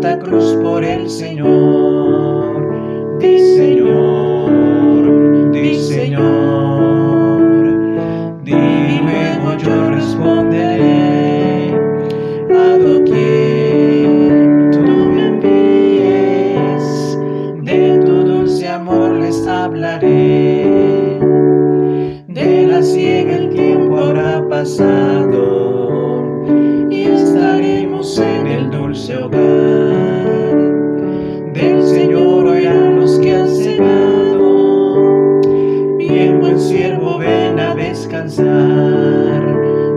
Santa Cruz por el Señor. Di Señor, di Señor. Di luego yo responderé a doquier tú me envíes. De tu dulce amor les hablaré. De la ciega el tiempo habrá pasado y estaremos en el dulce hogar del Señor. Oirán los que han cegado. Bien, buen siervo, ven a descansar.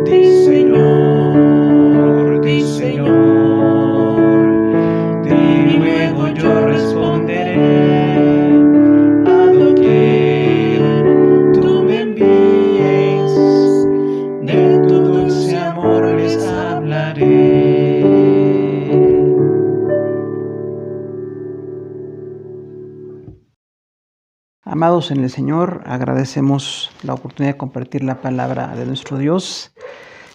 Di Señor, di Señor. Di luego yo responderé a doquier tú me envíes. De tu dulce amor les hablaré. Amados en el Señor, agradecemos la oportunidad de compartir la palabra de nuestro Dios.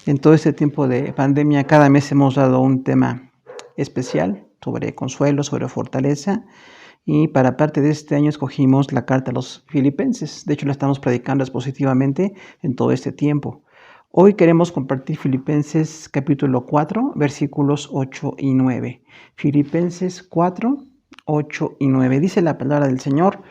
En todo este tiempo de pandemia, cada mes hemos dado un tema especial sobre consuelo, sobre fortaleza. Y para parte de este año escogimos la carta a los Filipenses. De hecho, la estamos predicando expositivamente en todo este tiempo. Hoy queremos compartir Filipenses capítulo 4, versículos 8 y 9. Filipenses 4, 8 y 9. Dice la palabra del Señor: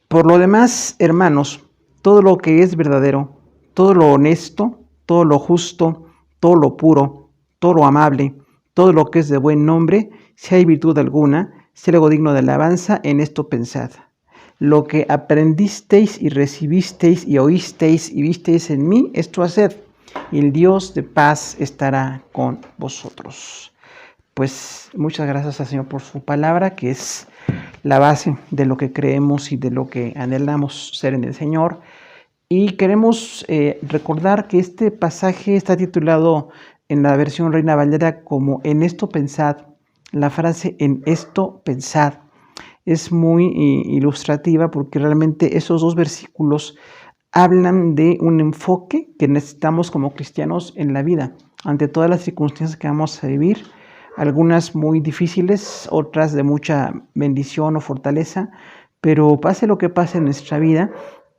por lo demás, hermanos, todo lo que es verdadero, todo lo honesto, todo lo justo, todo lo puro, todo lo amable, todo lo que es de buen nombre, si hay virtud alguna, si algo digno de alabanza, en esto pensad. Lo que aprendisteis y recibisteis y oísteis y visteis en mí, esto haced, y el Dios de paz estará con vosotros. Pues muchas gracias al Señor por su palabra, que es la base de lo que creemos y de lo que anhelamos ser en el Señor. Y queremos recordar que este pasaje está titulado en la versión Reina Valera como en esto pensad. La frase en esto pensad es muy ilustrativa porque realmente esos dos versículos hablan de un enfoque que necesitamos como cristianos en la vida, ante todas las circunstancias que vamos a vivir, algunas muy difíciles, otras de mucha bendición o fortaleza, pero pase lo que pase en nuestra vida,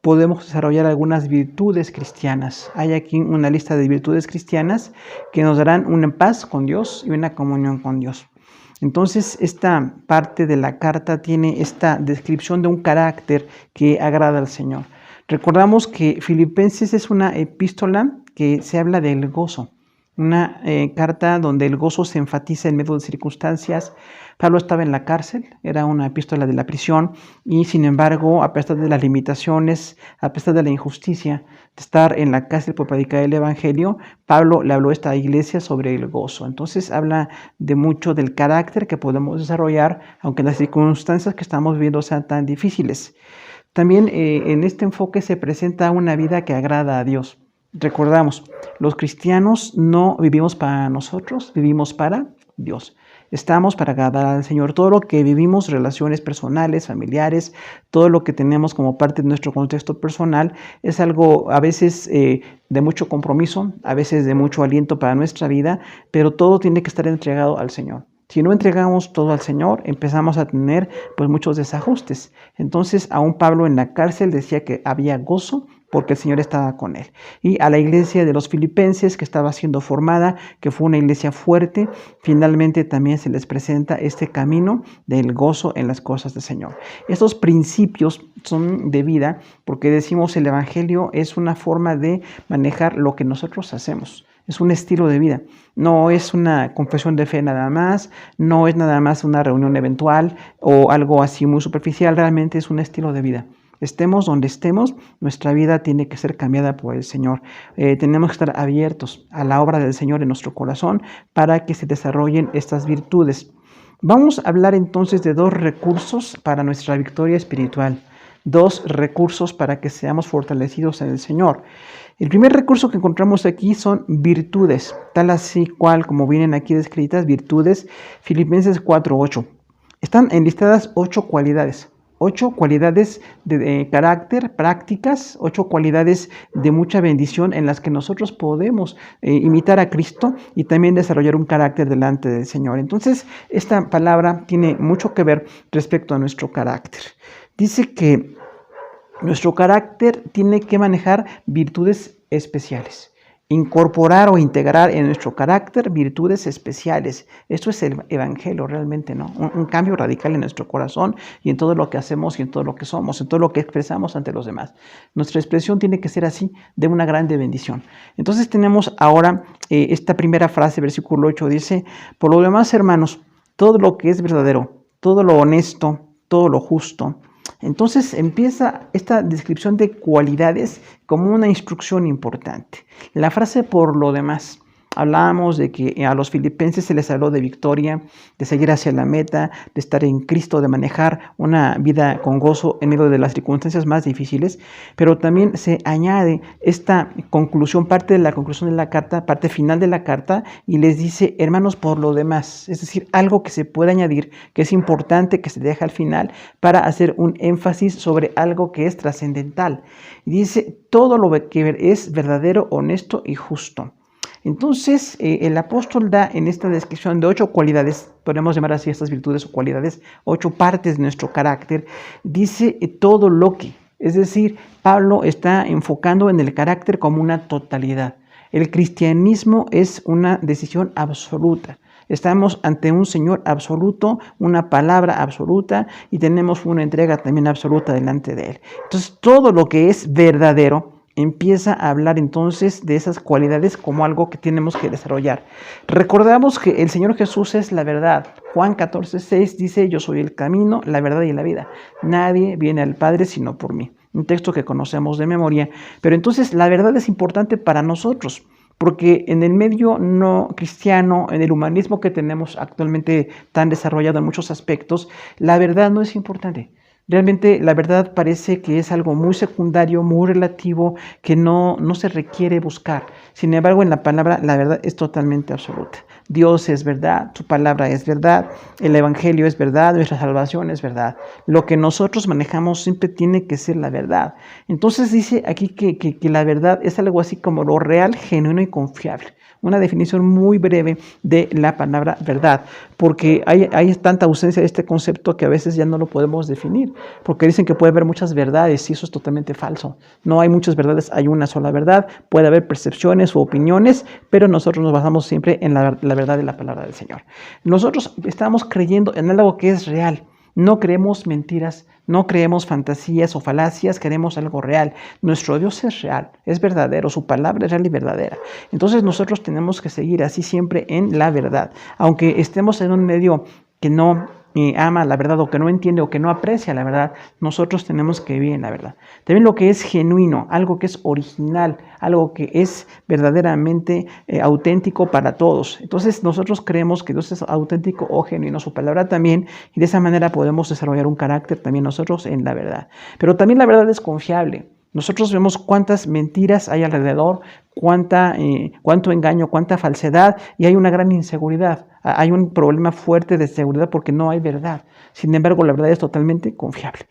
podemos desarrollar algunas virtudes cristianas. Hay aquí una lista de virtudes cristianas que nos darán una paz con Dios y una comunión con Dios. Entonces, esta parte de la carta tiene esta descripción de un carácter que agrada al Señor. Recordamos que Filipenses es una epístola que se habla del gozo. Una carta donde el gozo se enfatiza en medio de circunstancias. Pablo estaba en la cárcel, era una epístola de la prisión y sin embargo, a pesar de las limitaciones, a pesar de la injusticia de estar en la cárcel por predicar el evangelio, Pablo le habló a esta iglesia sobre el gozo. Entonces habla de mucho del carácter que podemos desarrollar, aunque las circunstancias que estamos viviendo sean tan difíciles. También en este enfoque se presenta una vida que agrada a Dios. Recordamos, los cristianos no vivimos para nosotros, vivimos para Dios. Estamos para agradar al Señor. Todo lo que vivimos, relaciones personales, familiares, todo lo que tenemos como parte de nuestro contexto personal, es algo a veces de mucho compromiso, a veces de mucho aliento para nuestra vida, pero todo tiene que estar entregado al Señor. Si no entregamos todo al Señor, empezamos a tener pues muchos desajustes. Entonces, aún Pablo en la cárcel decía que había gozo porque el Señor estaba con él. Y a la iglesia de los Filipenses que estaba siendo formada, que fue una iglesia fuerte, finalmente también se les presenta este camino del gozo en las cosas del Señor. Estos principios son de vida porque decimos el evangelio es una forma de manejar lo que nosotros hacemos. Es un estilo de vida, no es una confesión de fe nada más, no es nada más una reunión eventual o algo así muy superficial, realmente es un estilo de vida. Estemos donde estemos, nuestra vida tiene que ser cambiada por el Señor. Tenemos que estar abiertos a la obra del Señor en nuestro corazón para que se desarrollen estas virtudes. Vamos a hablar entonces de dos recursos para nuestra victoria espiritual, dos recursos para que seamos fortalecidos en el Señor. El primer recurso que encontramos aquí son virtudes, tal así cual como vienen aquí descritas, virtudes, Filipenses 4:8. Están enlistadas 8 cualidades, 8 cualidades de carácter, prácticas, 8 cualidades de mucha bendición en las que nosotros podemos imitar a Cristo y también desarrollar un carácter delante del Señor. Entonces, esta palabra tiene mucho que ver respecto a nuestro carácter. Dice que nuestro carácter tiene que manejar virtudes especiales. Incorporar o integrar en nuestro carácter virtudes especiales. Esto es el evangelio realmente, ¿no? Un cambio radical en nuestro corazón y en todo lo que hacemos y en todo lo que somos, en todo lo que expresamos ante los demás. Nuestra expresión tiene que ser así, de una grande bendición. Entonces tenemos ahora esta primera frase, versículo 8, dice: por lo demás, hermanos, todo lo que es verdadero, todo lo honesto, todo lo justo. Entonces empieza esta descripción de cualidades como una instrucción importante. La frase por lo demás. Hablábamos de que a los filipenses se les habló de victoria, de seguir hacia la meta, de estar en Cristo, de manejar una vida con gozo en medio de las circunstancias más difíciles, pero también se añade esta conclusión, parte de la conclusión de la carta, parte final de la carta, y les dice: hermanos, por lo demás, es decir, algo que se puede añadir, que es importante, que se deja al final para hacer un énfasis sobre algo que es trascendental. Y dice: todo lo que es verdadero, honesto y justo. Entonces, el apóstol da en esta descripción de 8 cualidades, podemos llamar así estas virtudes o cualidades, 8 partes de nuestro carácter, dice todo lo que, es decir, Pablo está enfocando en el carácter como una totalidad. El cristianismo es una decisión absoluta. Estamos ante un Señor absoluto, una palabra absoluta y tenemos una entrega también absoluta delante de Él. Entonces, todo lo que es verdadero empieza a hablar entonces de esas cualidades como algo que tenemos que desarrollar. Recordamos que el Señor Jesús es la verdad. Juan 14:6 dice: yo soy el camino, la verdad y la vida. Nadie viene al Padre sino por mí. Un texto que conocemos de memoria. Pero entonces la verdad es importante para nosotros, porque en el medio no cristiano, en el humanismo que tenemos actualmente tan desarrollado en muchos aspectos, la verdad no es importante. Realmente la verdad parece que es algo muy secundario, muy relativo, que no se requiere buscar. Sin embargo, en la palabra la verdad es totalmente absoluta. Dios es verdad, su palabra es verdad, el evangelio es verdad, nuestra salvación es verdad. Lo que nosotros manejamos siempre tiene que ser la verdad. Entonces dice aquí que la verdad es algo así como lo real, genuino y confiable. Una definición muy breve de la palabra verdad, porque hay tanta ausencia de este concepto que a veces ya no lo podemos definir, porque dicen que puede haber muchas verdades y eso es totalmente falso. No hay muchas verdades, hay una sola verdad, puede haber percepciones o opiniones, pero nosotros nos basamos siempre en la verdad de la palabra del Señor. Nosotros estamos creyendo en algo que es real. No creemos mentiras, no creemos fantasías o falacias, queremos algo real. Nuestro Dios es real, es verdadero, su palabra es real y verdadera. Entonces nosotros tenemos que seguir así siempre en la verdad. Aunque estemos en un medio que no ama la verdad o que no entiende o que no aprecia la verdad, nosotros tenemos que vivir en la verdad. También lo que es genuino, algo que es original, algo que es verdaderamente auténtico para todos. Entonces nosotros creemos que Dios es auténtico o genuino, su palabra también, y de esa manera podemos desarrollar un carácter también nosotros en la verdad. Pero también la verdad es confiable. Nosotros vemos cuántas mentiras hay alrededor, cuánto engaño, cuánta falsedad, y hay una gran inseguridad. Hay un problema fuerte de seguridad porque no hay verdad. Sin embargo, la verdad es totalmente confiable.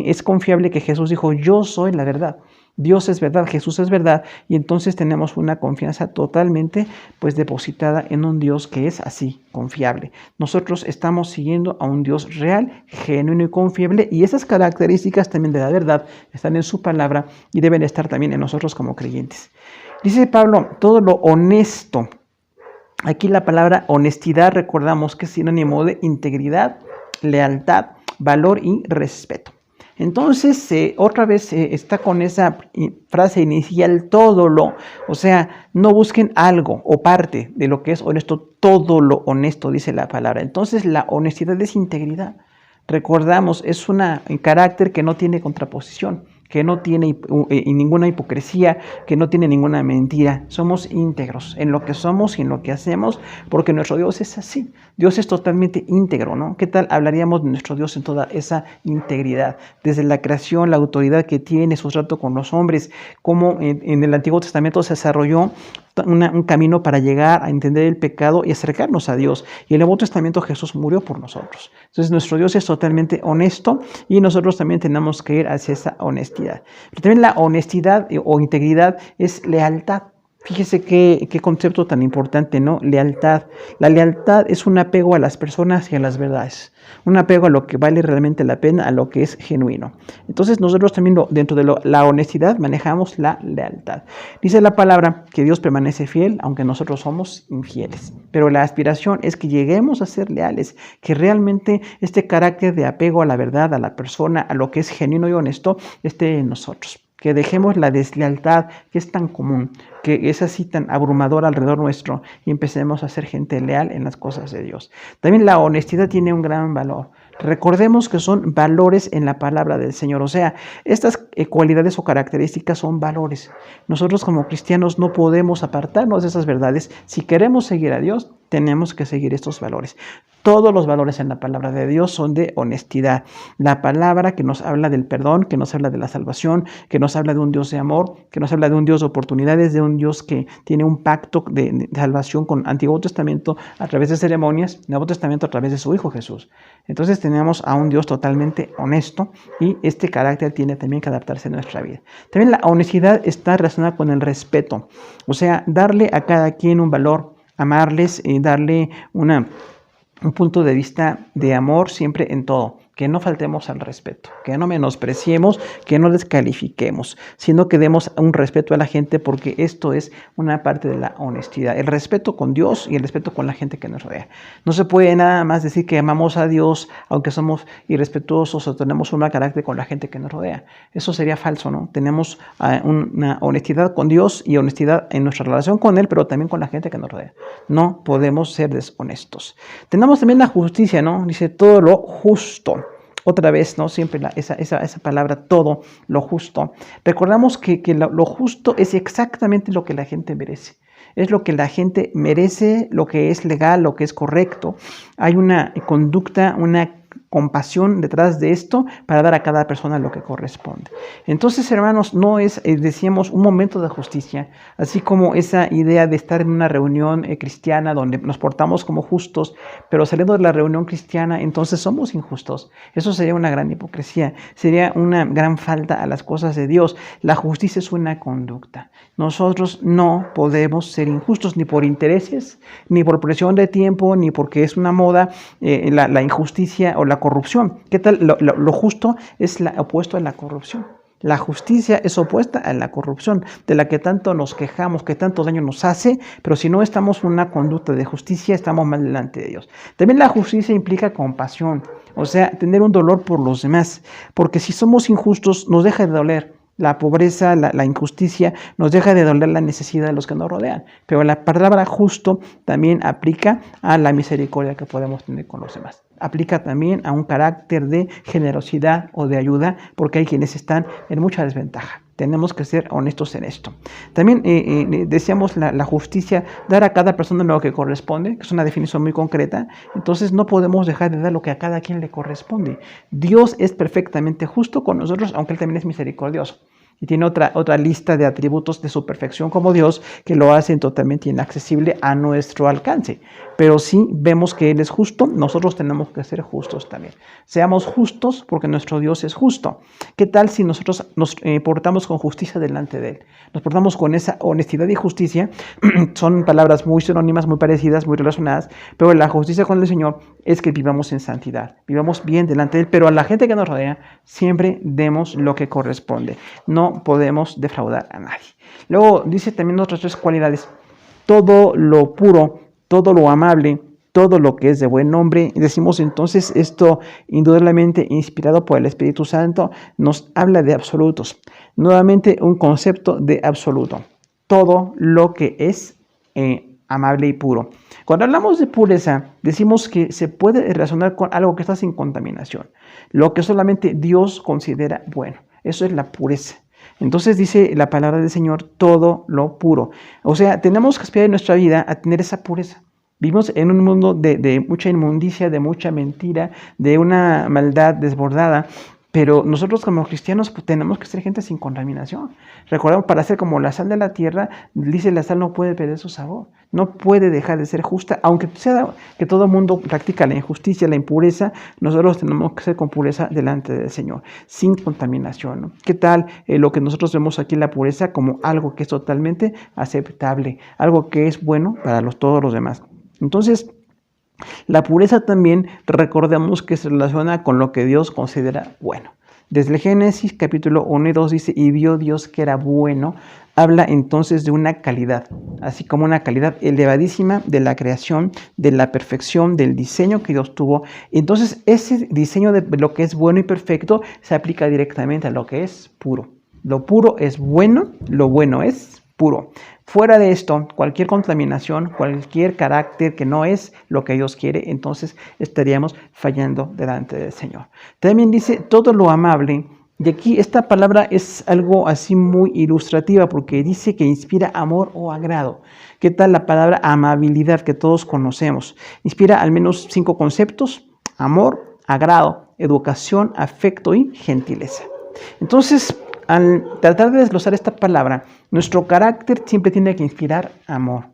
Es confiable que Jesús dijo: yo soy la verdad. Dios es verdad, Jesús es verdad, y entonces tenemos una confianza totalmente depositada en un Dios que es así, confiable. Nosotros estamos siguiendo a un Dios real, genuino y confiable, y esas características también de la verdad están en su palabra y deben estar también en nosotros como creyentes. Dice Pablo: todo lo honesto. Aquí la palabra honestidad recordamos que es sinónimo de integridad, lealtad, valor y respeto. Entonces, otra vez está con esa frase inicial, todo lo, o sea, no busquen algo o parte de lo que es honesto, todo lo honesto, dice la palabra. Entonces, la honestidad es integridad. Recordamos, es un carácter que no tiene contraposición, que no tiene ninguna hipocresía, que no tiene ninguna mentira. Somos íntegros en lo que somos y en lo que hacemos, porque nuestro Dios es así. Dios es totalmente íntegro, ¿no? ¿Qué tal hablaríamos de nuestro Dios en toda esa integridad? Desde la creación, la autoridad que tiene, su trato con los hombres, cómo en el Antiguo Testamento se desarrolló un camino para llegar a entender el pecado y acercarnos a Dios. Y en el Nuevo Testamento Jesús murió por nosotros. Entonces nuestro Dios es totalmente honesto y nosotros también tenemos que ir hacia esa honestidad. Pero también la honestidad o integridad es lealtad. Fíjese qué concepto tan importante, ¿no? Lealtad. La lealtad es un apego a las personas y a las verdades. Un apego a lo que vale realmente la pena, a lo que es genuino. Entonces nosotros también dentro de la honestidad manejamos la lealtad. Dice la palabra que Dios permanece fiel aunque nosotros somos infieles. Pero la aspiración es que lleguemos a ser leales, que realmente este carácter de apego a la verdad, a la persona, a lo que es genuino y honesto, esté en nosotros. Que dejemos la deslealtad que es tan común, que es así tan abrumadora alrededor nuestro y empecemos a ser gente leal en las cosas de Dios. También la honestidad tiene un gran valor. Recordemos que son valores en la palabra del Señor. O sea, estas cualidades o características son valores. Nosotros como cristianos no podemos apartarnos de esas verdades. Si queremos seguir a Dios, tenemos que seguir estos valores. Todos los valores en la palabra de Dios son de honestidad. La palabra que nos habla del perdón, que nos habla de la salvación, que nos habla de un Dios de amor, que nos habla de un Dios de oportunidades, de un Dios que tiene un pacto de salvación con Antiguo Testamento a través de ceremonias, Nuevo Testamento a través de su Hijo Jesús. Entonces tenemos a un Dios totalmente honesto y este carácter tiene también que adaptarse a nuestra vida. También la honestidad está relacionada con el respeto, o sea, darle a cada quien un valor, amarles y darle un punto de vista de amor siempre en todo. Que no faltemos al respeto, que no menospreciemos, que no descalifiquemos, sino que demos un respeto a la gente porque esto es una parte de la honestidad. El respeto con Dios y el respeto con la gente que nos rodea. No se puede nada más decir que amamos a Dios aunque somos irrespetuosos o tenemos un mal carácter con la gente que nos rodea. Eso sería falso, ¿no? Tenemos una honestidad con Dios y honestidad en nuestra relación con Él, pero también con la gente que nos rodea. No podemos ser deshonestos. Tenemos también la justicia, ¿no? Dice todo lo justo. Otra vez, ¿no? Siempre esa palabra, todo lo justo. Recordamos que lo justo es exactamente lo que la gente merece. Es lo que la gente merece, lo que es legal, lo que es correcto. Hay una conducta, una compasión detrás de esto para dar a cada persona lo que corresponde. Entonces, hermanos, no es, decíamos, un momento de justicia, así como esa idea de estar en una reunión cristiana donde nos portamos como justos, pero saliendo de la reunión cristiana, entonces somos injustos. Eso sería una gran hipocresía, sería una gran falta a las cosas de Dios. La justicia es una conducta. Nosotros no podemos ser injustos ni por intereses, ni por presión de tiempo, ni porque es una moda, la injusticia o la corrupción. ¿Qué tal? Lo justo es opuesto a la corrupción. La justicia es opuesta a la corrupción, de la que tanto nos quejamos, que tanto daño nos hace, pero si no estamos en una conducta de justicia, estamos mal delante de Dios. También la justicia implica compasión, o sea, tener un dolor por los demás, porque si somos injustos, nos deja de doler. La pobreza, la injusticia, nos deja de doler la necesidad de los que nos rodean. Pero la palabra justo también aplica a la misericordia que podemos tener con los demás. Aplica también a un carácter de generosidad o de ayuda, porque hay quienes están en mucha desventaja. Tenemos que ser honestos en esto. También decíamos la justicia, dar a cada persona lo que corresponde, que es una definición muy concreta. Entonces no podemos dejar de dar lo que a cada quien le corresponde. Dios es perfectamente justo con nosotros, aunque Él también es misericordioso. Y tiene otra lista de atributos de su perfección como Dios que lo hacen totalmente inaccesible a nuestro alcance. Pero si vemos que Él es justo, nosotros tenemos que ser justos también. Seamos justos porque nuestro Dios es justo. ¿Qué tal si nosotros nos portamos con justicia delante de Él? Nos portamos con esa honestidad y justicia. Son palabras muy sinónimas, muy parecidas, muy relacionadas. Pero la justicia con el Señor es que vivamos en santidad. Vivamos bien delante de Él. Pero a la gente que nos rodea siempre demos lo que corresponde. No podemos defraudar a nadie. Luego dice también otras tres cualidades: todo lo puro, todo lo amable, todo lo que es de buen nombre. Y decimos entonces esto, indudablemente inspirado por el Espíritu Santo, nos habla de absolutos. Nuevamente un concepto de absoluto. Todo lo que es amable y puro. Cuando hablamos de pureza, decimos que se puede relacionar con algo que está sin contaminación, lo que solamente Dios considera bueno. Eso es la pureza. Entonces dice la palabra del Señor, todo lo puro. O sea, tenemos que aspirar en nuestra vida a tener esa pureza. Vivimos en un mundo de mucha inmundicia, de mucha mentira, de una maldad desbordada, Pero nosotros como cristianos pues, tenemos que ser gente sin contaminación. Recordemos, para ser como la sal de la tierra, dice la sal no puede perder su sabor, no puede dejar de ser justa, aunque sea que todo el mundo practica la injusticia, la impureza, nosotros tenemos que ser con pureza delante del Señor, sin contaminación, ¿no? ¿Qué tal lo que nosotros vemos aquí la pureza como algo que es totalmente aceptable, algo que es bueno para todos los demás? Entonces, la pureza también recordemos que se relaciona con lo que Dios considera bueno. Desde el Génesis capítulo 1 y 2 dice, y vio Dios que era bueno, habla entonces de una calidad, así como una calidad elevadísima de la creación, de la perfección, del diseño que Dios tuvo. Entonces ese diseño de lo que es bueno y perfecto se aplica directamente a lo que es puro. Lo puro es bueno, lo bueno es puro. Fuera de esto, cualquier contaminación, cualquier carácter que no es lo que Dios quiere, entonces estaríamos fallando delante del Señor. También dice todo lo amable, y aquí esta palabra es algo así muy ilustrativa porque dice que inspira amor o agrado. ¿Qué tal la palabra amabilidad que todos conocemos? Inspira al menos 5 conceptos: amor, agrado, educación, afecto y gentileza. Entonces, al tratar de desglosar esta palabra, nuestro carácter siempre tiene que inspirar amor.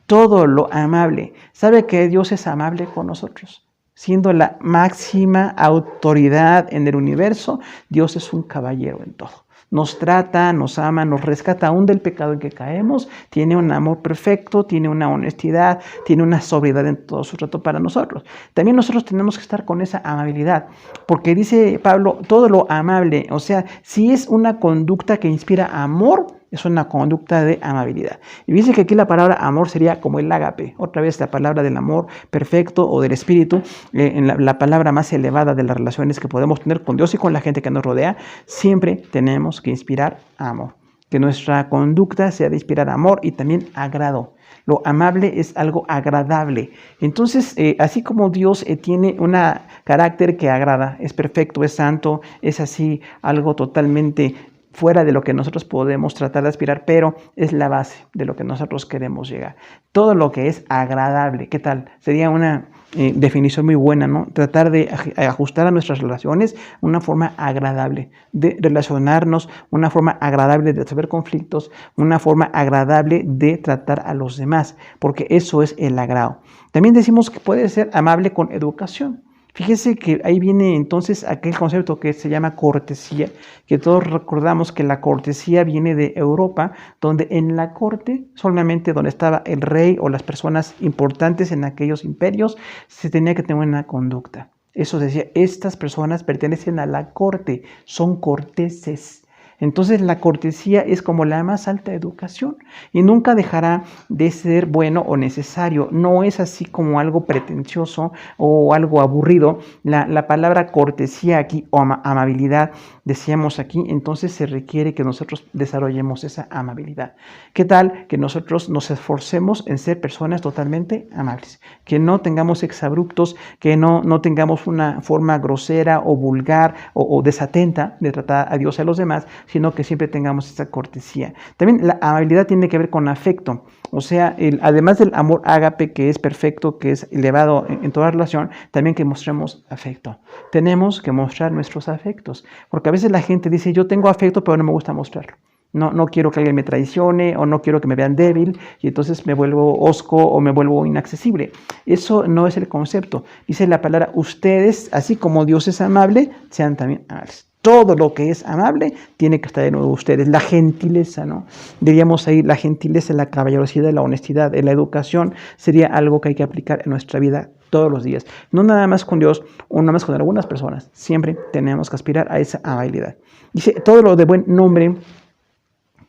Todo lo amable. ¿Sabe que Dios es amable con nosotros? Siendo la máxima autoridad en el universo, Dios es un caballero en todo. Nos trata, nos ama, nos rescata aún del pecado en que caemos, tiene un amor perfecto, tiene una honestidad, tiene una sobriedad en todo su trato para nosotros. También nosotros tenemos que estar con esa amabilidad, porque dice Pablo, todo lo amable, o sea, si es una conducta que inspira amor, es una conducta de amabilidad. Y dice que aquí la palabra amor sería como el ágape, otra vez la palabra del amor perfecto o del espíritu, en la palabra más elevada de las relaciones que podemos tener con Dios y con la gente que nos rodea. Siempre tenemos que inspirar amor, que nuestra conducta sea de inspirar amor y también agrado. Lo amable es algo agradable. Entonces, así como Dios tiene un carácter que agrada, es perfecto, es santo, es así algo totalmente fuera de lo que nosotros podemos tratar de aspirar, pero es la base de lo que nosotros queremos llegar. Todo lo que es agradable, ¿qué tal? Sería una definición muy buena, ¿no? Tratar de ajustar a nuestras relaciones una forma agradable, de relacionarnos, una forma agradable de resolver conflictos, una forma agradable de tratar a los demás, porque eso es el agrado. También decimos que puede ser amable con educación. Fíjese que ahí viene entonces aquel concepto que se llama cortesía, que todos recordamos que la cortesía viene de Europa, donde en la corte, solamente donde estaba el rey o las personas importantes en aquellos imperios, se tenía que tener una conducta. Eso decía, estas personas pertenecen a la corte, son corteses. Entonces la cortesía es como la más alta educación y nunca dejará de ser bueno o necesario. No es así como algo pretencioso o algo aburrido. La palabra cortesía aquí o amabilidad, decíamos aquí, entonces se requiere que nosotros desarrollemos esa amabilidad. ¿Qué tal que nosotros nos esforcemos en ser personas totalmente amables? Que no tengamos exabruptos, que no tengamos una forma grosera o vulgar o desatenta de tratar a Dios y a los demás, sino que siempre tengamos esa cortesía. También la amabilidad tiene que ver con afecto, o sea, además del amor ágape que es perfecto, que es elevado en toda relación, también que mostremos afecto. Tenemos que mostrar nuestros afectos, porque a veces la gente dice, yo tengo afecto, pero no me gusta mostrarlo. No quiero que alguien me traicione o no quiero que me vean débil y entonces me vuelvo hosco o me vuelvo inaccesible. Eso no es el concepto. Dice la palabra, ustedes, así como Dios es amable, sean también amables. Todo lo que es amable tiene que estar de nuevo ustedes. La gentileza, ¿no? Diríamos ahí la gentileza, la caballerosidad, la honestidad, la educación sería algo que hay que aplicar en nuestra vida todos los días. No nada más con Dios o nada más con algunas personas. Siempre tenemos que aspirar a esa amabilidad. Dice, todo lo de buen nombre,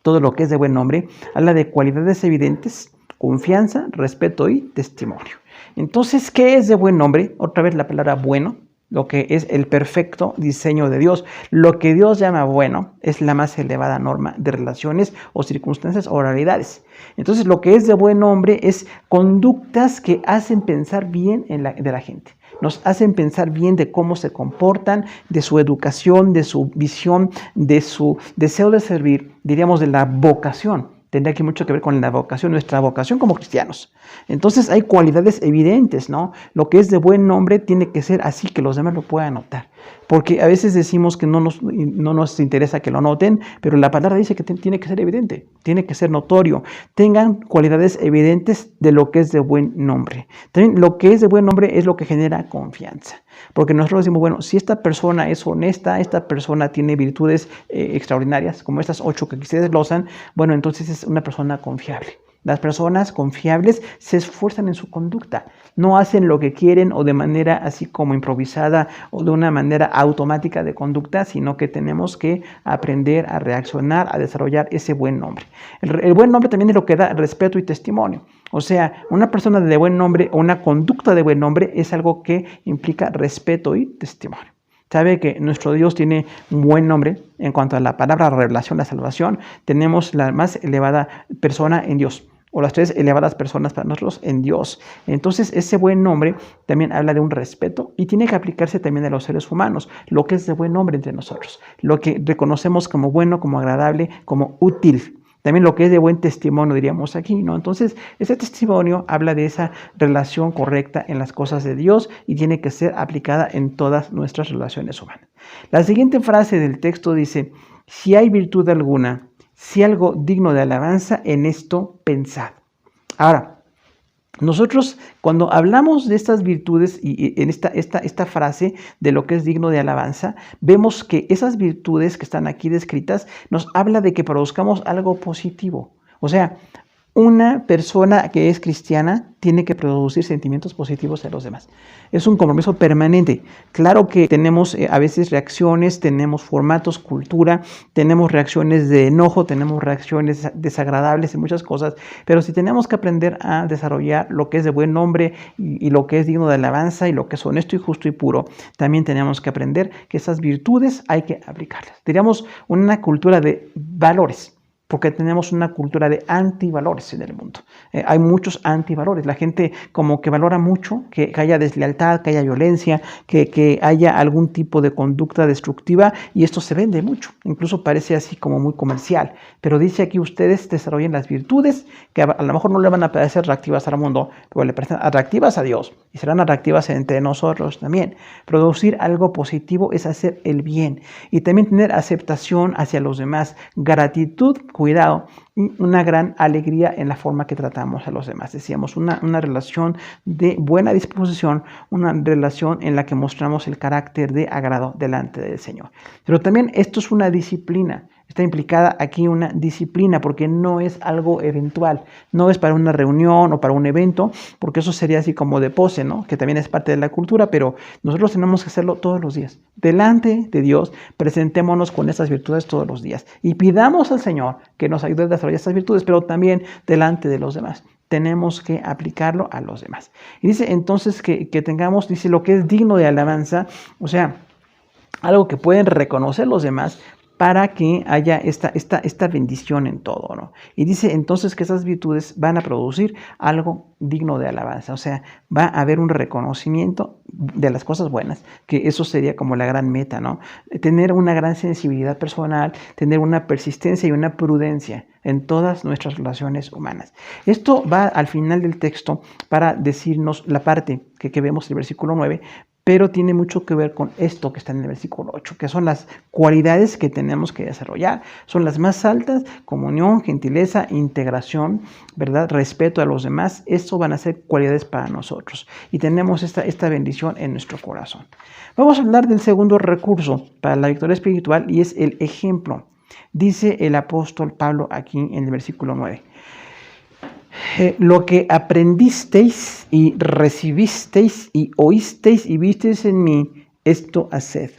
todo lo que es de buen nombre, habla de cualidades evidentes, confianza, respeto y testimonio. Entonces, ¿qué es de buen nombre? Otra vez la palabra bueno. Lo que es el perfecto diseño de Dios. Lo que Dios llama bueno es la más elevada norma de relaciones o circunstancias o realidades. Entonces, lo que es de buen nombre es conductas que hacen pensar bien de la gente. Nos hacen pensar bien de cómo se comportan, de su educación, de su visión, de su deseo de servir, diríamos de la vocación. Tendría aquí mucho que ver con la vocación, nuestra vocación como cristianos. Entonces hay cualidades evidentes, ¿no? Lo que es de buen nombre tiene que ser así que los demás lo puedan notar. Porque a veces decimos que no nos interesa que lo noten, pero la palabra dice que tiene que ser evidente, tiene que ser notorio. Tengan cualidades evidentes de lo que es de buen nombre. También lo que es de buen nombre es lo que genera confianza. Porque nosotros decimos, bueno, si esta persona es honesta, esta persona tiene virtudes extraordinarias, como estas 8 que aquí se desglosan, bueno, entonces es una persona confiable. Las personas confiables se esfuerzan en su conducta, no hacen lo que quieren o de manera así como improvisada o de una manera automática de conducta, sino que tenemos que aprender a reaccionar, a desarrollar ese buen nombre. El buen nombre también es lo que da respeto y testimonio. O sea, una persona de buen nombre o una conducta de buen nombre es algo que implica respeto y testimonio. Sabe que nuestro Dios tiene un buen nombre en cuanto a la palabra revelación, la salvación. Tenemos la más elevada persona en Dios, o las 3 elevadas personas para nosotros en Dios. Entonces, ese buen nombre también habla de un respeto y tiene que aplicarse también a los seres humanos, lo que es de buen nombre entre nosotros, lo que reconocemos como bueno, como agradable, como útil. También lo que es de buen testimonio, diríamos aquí, ¿no? Entonces, ese testimonio habla de esa relación correcta en las cosas de Dios y tiene que ser aplicada en todas nuestras relaciones humanas. La siguiente frase del texto dice, si hay virtud alguna, si algo digno de alabanza, en esto pensad. Ahora, nosotros cuando hablamos de estas virtudes y en esta frase de lo que es digno de alabanza, vemos que esas virtudes que están aquí descritas nos habla de que produzcamos algo positivo. O sea, una persona que es cristiana tiene que producir sentimientos positivos a los demás. Es un compromiso permanente. Claro que tenemos a veces reacciones, tenemos formatos, cultura, tenemos reacciones de enojo, tenemos reacciones desagradables y muchas cosas, pero si tenemos que aprender a desarrollar lo que es de buen nombre y lo que es digno de alabanza y lo que es honesto y justo y puro, también tenemos que aprender que esas virtudes hay que aplicarlas. Diríamos una cultura de valores, porque tenemos una cultura de antivalores en el mundo. Hay muchos antivalores. La gente como que valora mucho que haya deslealtad, que haya violencia, que haya algún tipo de conducta destructiva, y esto se vende mucho. Incluso parece así como muy comercial. Pero dice aquí, ustedes desarrollen las virtudes que a lo mejor no le van a parecer atractivas al mundo, pero le parecen atractivas a Dios y serán atractivas entre nosotros también. Producir algo positivo es hacer el bien y también tener aceptación hacia los demás, gratitud, cuidado, y una gran alegría en la forma que tratamos a los demás. Decíamos, una relación de buena disposición, una relación en la que mostramos el carácter de agrado delante del Señor. Pero también esto es una disciplina. Está implicada aquí una disciplina porque no es algo eventual, no es para una reunión o para un evento, porque eso sería así como de pose, ¿no? Que también es parte de la cultura, pero nosotros tenemos que hacerlo todos los días. Delante de Dios, presentémonos con estas virtudes todos los días y pidamos al Señor que nos ayude a desarrollar estas virtudes, pero también delante de los demás. Tenemos que aplicarlo a los demás. Y dice entonces que tengamos, dice, lo que es digno de alabanza, o sea, algo que pueden reconocer los demás, para que haya esta bendición en todo, ¿no? Y dice entonces que esas virtudes van a producir algo digno de alabanza, o sea, va a haber un reconocimiento de las cosas buenas, que eso sería como la gran meta, ¿no? Tener una gran sensibilidad personal, tener una persistencia y una prudencia en todas nuestras relaciones humanas. Esto va al final del texto para decirnos la parte que vemos en el versículo 9, pero tiene mucho que ver con esto que está en el versículo 8, que son las cualidades que tenemos que desarrollar. Son las más altas: comunión, gentileza, integración, ¿verdad? Respeto a los demás. Esto van a ser cualidades para nosotros. Y tenemos esta bendición en nuestro corazón. Vamos a hablar del segundo recurso para la victoria espiritual y es el ejemplo. Dice el apóstol Pablo aquí en el versículo 9. Lo que aprendisteis y recibisteis y oísteis y visteis en mí, esto haced.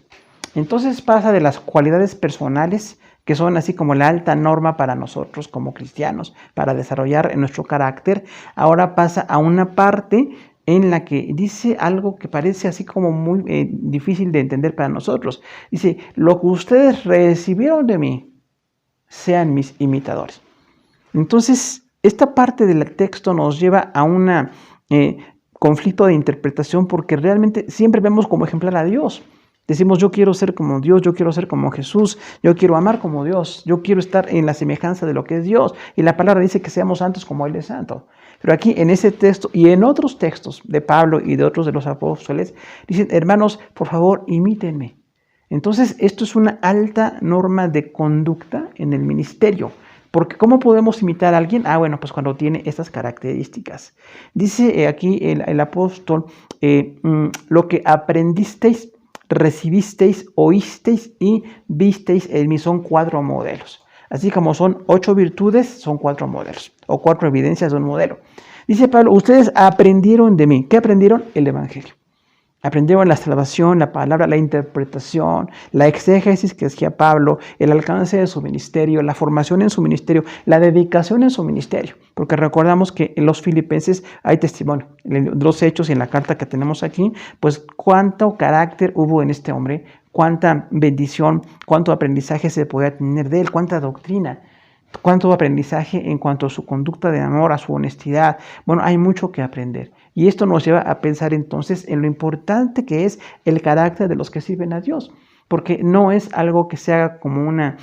Entonces pasa de las cualidades personales, que son así como la alta norma para nosotros como cristianos, para desarrollar nuestro carácter, ahora pasa a una parte en la que dice algo que parece así como muy difícil de entender para nosotros. Dice, lo que ustedes recibieron de mí, sean mis imitadores. Entonces, esta parte del texto nos lleva a un conflicto de interpretación porque realmente siempre vemos como ejemplar a Dios. Decimos, yo quiero ser como Dios, yo quiero ser como Jesús, yo quiero amar como Dios, yo quiero estar en la semejanza de lo que es Dios. Y la palabra dice que seamos santos como Él es santo. Pero aquí en ese texto y en otros textos de Pablo y de otros de los apóstoles, dicen, hermanos, por favor, imítenme. Entonces, esto es una alta norma de conducta en el ministerio. Porque ¿cómo podemos imitar a alguien? Bueno, pues cuando tiene estas características. Dice aquí el apóstol, lo que aprendisteis, recibisteis, oísteis y visteis en mí, son 4 modelos. Así como son 8 virtudes, son 4 modelos, o 4 evidencias de un modelo. Dice Pablo, ustedes aprendieron de mí. ¿Qué aprendieron? El evangelio. Aprendieron la salvación, la palabra, la interpretación, la exégesis que hacía Pablo, el alcance de su ministerio, la formación en su ministerio, la dedicación en su ministerio. Porque recordamos que en los Filipenses hay testimonio, en los hechos y en la carta que tenemos aquí, pues cuánto carácter hubo en este hombre, cuánta bendición, cuánto aprendizaje se podía tener de él, cuánta doctrina, cuánto aprendizaje en cuanto a su conducta de amor, a su honestidad. Bueno, hay mucho que aprender. Y esto nos lleva a pensar entonces en lo importante que es el carácter de los que sirven a Dios. Porque no es algo que se haga como una,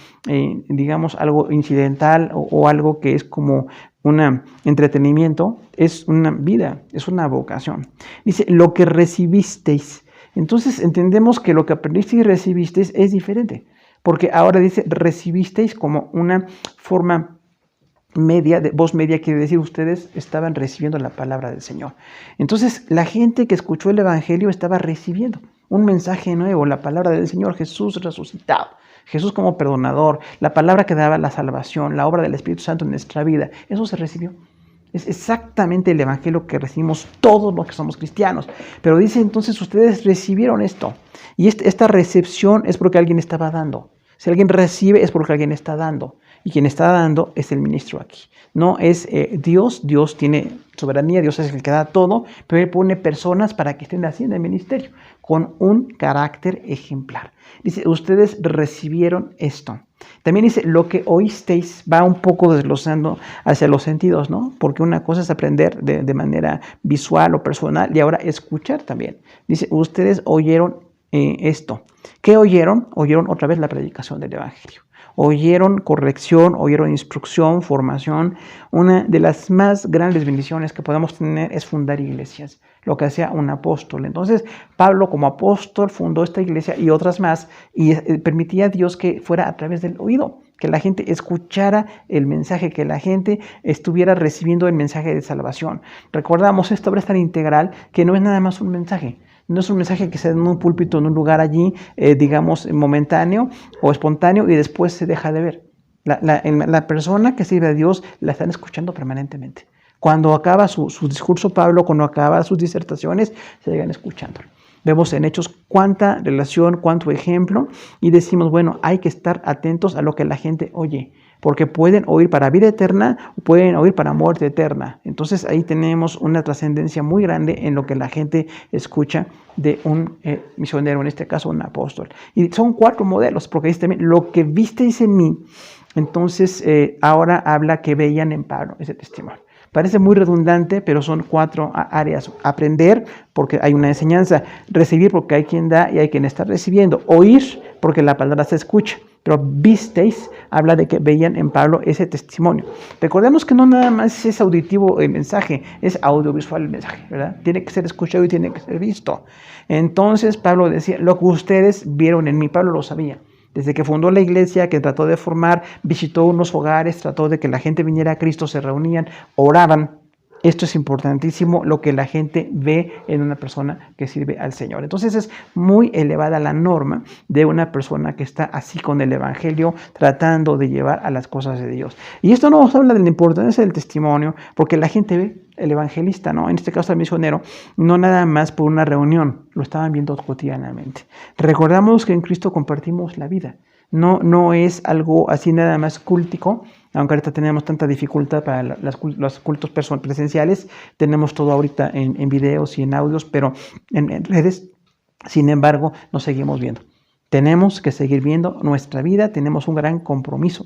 digamos, algo incidental o algo que es como un entretenimiento. Es una vida, es una vocación. Dice, lo que recibisteis. Entonces entendemos que lo que aprendisteis y recibisteis es diferente. Porque ahora dice, recibisteis como una forma media, de voz media, quiere decir ustedes estaban recibiendo la palabra del Señor. Entonces la gente que escuchó el evangelio estaba recibiendo un mensaje nuevo, la palabra del Señor, Jesús resucitado, Jesús como perdonador, la palabra que daba la salvación, la obra del Espíritu Santo en nuestra vida. Eso se recibió. Es exactamente el evangelio que recibimos todos los que somos cristianos. Pero dice entonces, ustedes recibieron esto. Y esta recepción es porque alguien estaba dando. Si alguien recibe es porque alguien está dando. Y quien está dando es el ministro aquí. No es Dios. Dios tiene soberanía. Dios es el que da todo. Pero Él pone personas para que estén haciendo el ministerio con un carácter ejemplar. Dice, ustedes recibieron esto. También dice, lo que oísteis, va un poco desglosando hacia los sentidos, ¿no? Porque una cosa es aprender de manera visual o personal y ahora escuchar también. Dice, ustedes oyeron esto. ¿Qué oyeron? Oyeron otra vez la predicación del evangelio. Oyeron corrección, oyeron instrucción, formación. Una de las más grandes bendiciones que podemos tener es fundar iglesias, lo que hacía un apóstol. Entonces, Pablo como apóstol fundó esta iglesia y otras más y permitía a Dios que fuera a través del oído, que la gente escuchara el mensaje, que la gente estuviera recibiendo el mensaje de salvación. Recordamos, esta obra es tan integral que no es nada más un mensaje. No es un mensaje que se da en un púlpito, en un lugar allí, digamos, momentáneo o espontáneo y después se deja de ver. La persona que sirve a Dios la están escuchando permanentemente. Cuando acaba su discurso Pablo, cuando acaba sus disertaciones, se llegan escuchando. Vemos en Hechos cuánta relación, cuánto ejemplo y decimos, bueno, hay que estar atentos a lo que la gente oye. Porque pueden oír para vida eterna o pueden oír para muerte eterna. Entonces ahí tenemos una trascendencia muy grande en lo que la gente escucha de un misionero, en este caso un apóstol. Y son 4 modelos, porque dice también, lo que visteis en mí, entonces ahora habla que veían en Pablo ese testimonio. Parece muy redundante, pero son 4 áreas. Aprender, porque hay una enseñanza. Recibir, porque hay quien da y hay quien está recibiendo. Oír, porque la palabra se escucha. Pero visteis, habla de que veían en Pablo ese testimonio. Recordemos que no nada más es auditivo el mensaje, es audiovisual el mensaje, ¿verdad? Tiene que ser escuchado y tiene que ser visto. Entonces Pablo decía, lo que ustedes vieron en mí, Pablo lo sabía. Desde que fundó la iglesia, que trató de formar, visitó unos hogares, trató de que la gente viniera a Cristo, se reunían, oraban. Esto es importantísimo, lo que la gente ve en una persona que sirve al Señor. Entonces es muy elevada la norma de una persona que está así con el evangelio, tratando de llevar a las cosas de Dios. Y esto nos habla de la importancia del testimonio, porque la gente ve el evangelista, ¿no? En este caso el misionero, no nada más por una reunión, lo estaban viendo cotidianamente. Recordamos que en Cristo compartimos la vida. No es algo así nada más cúltico, aunque ahorita tenemos tanta dificultad para los cultos presenciales, tenemos todo ahorita en videos y en audios, pero en redes, sin embargo, nos seguimos viendo. Tenemos que seguir viendo nuestra vida, tenemos un gran compromiso.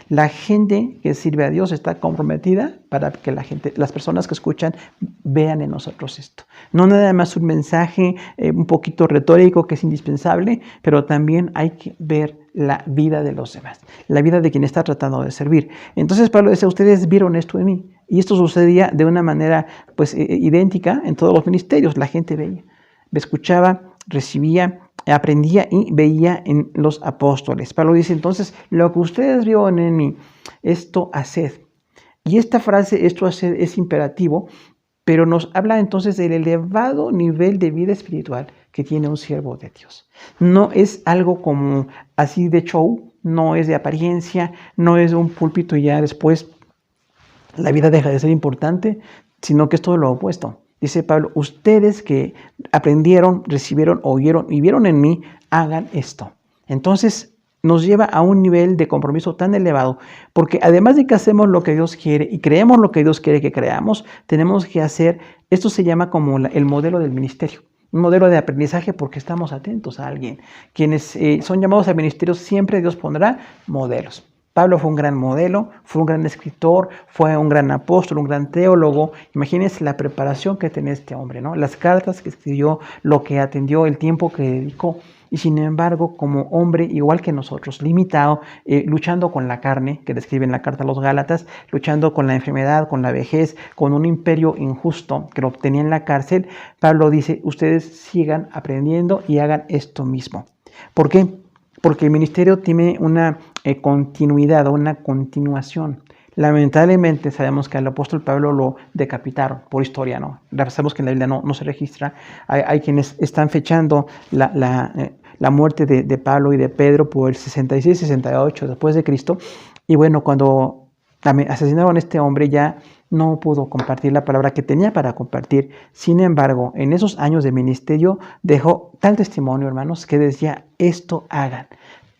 La gente que sirve a Dios está comprometida para que las personas que escuchan vean en nosotros esto. No nada más un mensaje un poquito retórico que es indispensable, pero también hay que ver la vida de los demás, la vida de quien está tratando de servir. Entonces Pablo dice, ustedes vieron esto en mí. Y esto sucedía de una manera pues idéntica en todos los ministerios. La gente veía, escuchaba, recibía, aprendía y veía en los apóstoles. Pablo dice entonces, lo que ustedes vieron en mí, esto haced. Y esta frase, esto haced, es imperativo, pero nos habla entonces del elevado nivel de vida espiritual que tiene un siervo de Dios. No es algo como así de show, no es de apariencia, no es de un púlpito y ya después la vida deja de ser importante, sino que es todo lo opuesto. Dice Pablo, ustedes que aprendieron, recibieron, oyeron y vieron en mí, hagan esto. Entonces nos lleva a un nivel de compromiso tan elevado, porque además de que hacemos lo que Dios quiere y creemos lo que Dios quiere que creamos, tenemos que hacer, esto se llama como el modelo del ministerio, un modelo de aprendizaje porque estamos atentos a alguien. Quienes son llamados a ministerio, siempre Dios pondrá modelos. Pablo fue un gran modelo, fue un gran escritor, fue un gran apóstol, un gran teólogo. Imagínense la preparación que tenía este hombre, ¿no? Las cartas que escribió, lo que atendió, el tiempo que dedicó. Y sin embargo, como hombre igual que nosotros, limitado, luchando con la carne, que describe en la carta a los Gálatas, luchando con la enfermedad, con la vejez, con un imperio injusto que lo tenía en la cárcel, Pablo dice, ustedes sigan aprendiendo y hagan esto mismo. ¿Por qué? Porque el ministerio tiene una continuidad o una continuación. Lamentablemente sabemos que al apóstol Pablo lo decapitaron por historia, ¿no? Sabemos que en la Biblia no se registra. Hay quienes están fechando la muerte de Pablo y de Pedro por el 66-68 después de Cristo. Y bueno, cuando asesinaron a este hombre ya no pudo compartir la palabra que tenía para compartir. Sin embargo, en esos años de ministerio dejó tal testimonio, hermanos, que decía, esto hagan.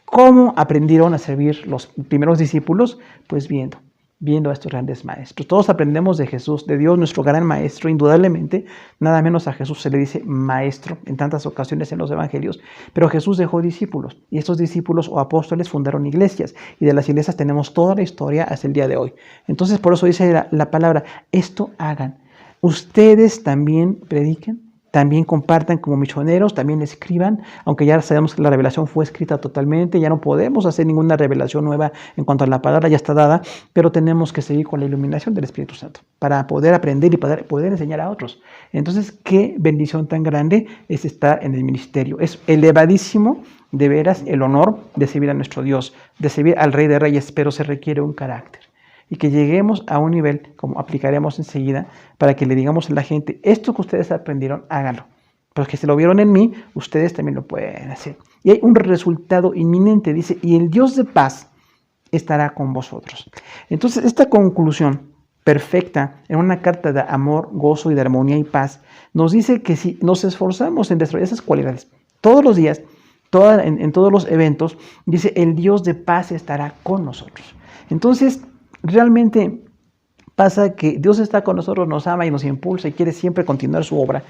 ¿Cómo aprendieron a servir los primeros discípulos? Pues viendo a estos grandes maestros. Todos aprendemos de Jesús, de Dios, nuestro gran maestro, indudablemente. Nada menos a Jesús se le dice maestro en tantas ocasiones en los evangelios. Pero Jesús dejó discípulos y estos discípulos o apóstoles fundaron iglesias y de las iglesias tenemos toda la historia hasta el día de hoy. Entonces por eso dice la palabra, esto hagan. Ustedes también prediquen, también compartan como misioneros, también escriban, aunque ya sabemos que la revelación fue escrita totalmente, ya no podemos hacer ninguna revelación nueva en cuanto a la palabra, ya está dada, pero tenemos que seguir con la iluminación del Espíritu Santo para poder aprender y poder enseñar a otros. Entonces, qué bendición tan grande es estar en el ministerio. Es elevadísimo, de veras, el honor de servir a nuestro Dios, de servir al Rey de Reyes, pero se requiere un carácter. Y que lleguemos a un nivel, como aplicaremos enseguida, para que le digamos a la gente, esto que ustedes aprendieron, háganlo. Porque si lo vieron en mí, ustedes también lo pueden hacer. Y hay un resultado inminente, dice, y el Dios de paz estará con vosotros. Entonces, esta conclusión perfecta en una carta de amor, gozo y de armonía y paz, nos dice que si nos esforzamos en desarrollar esas cualidades todos los días, en todos los eventos, dice, el Dios de paz estará con nosotros. Entonces, realmente pasa que Dios está con nosotros, nos ama y nos impulsa y quiere siempre continuar su obra,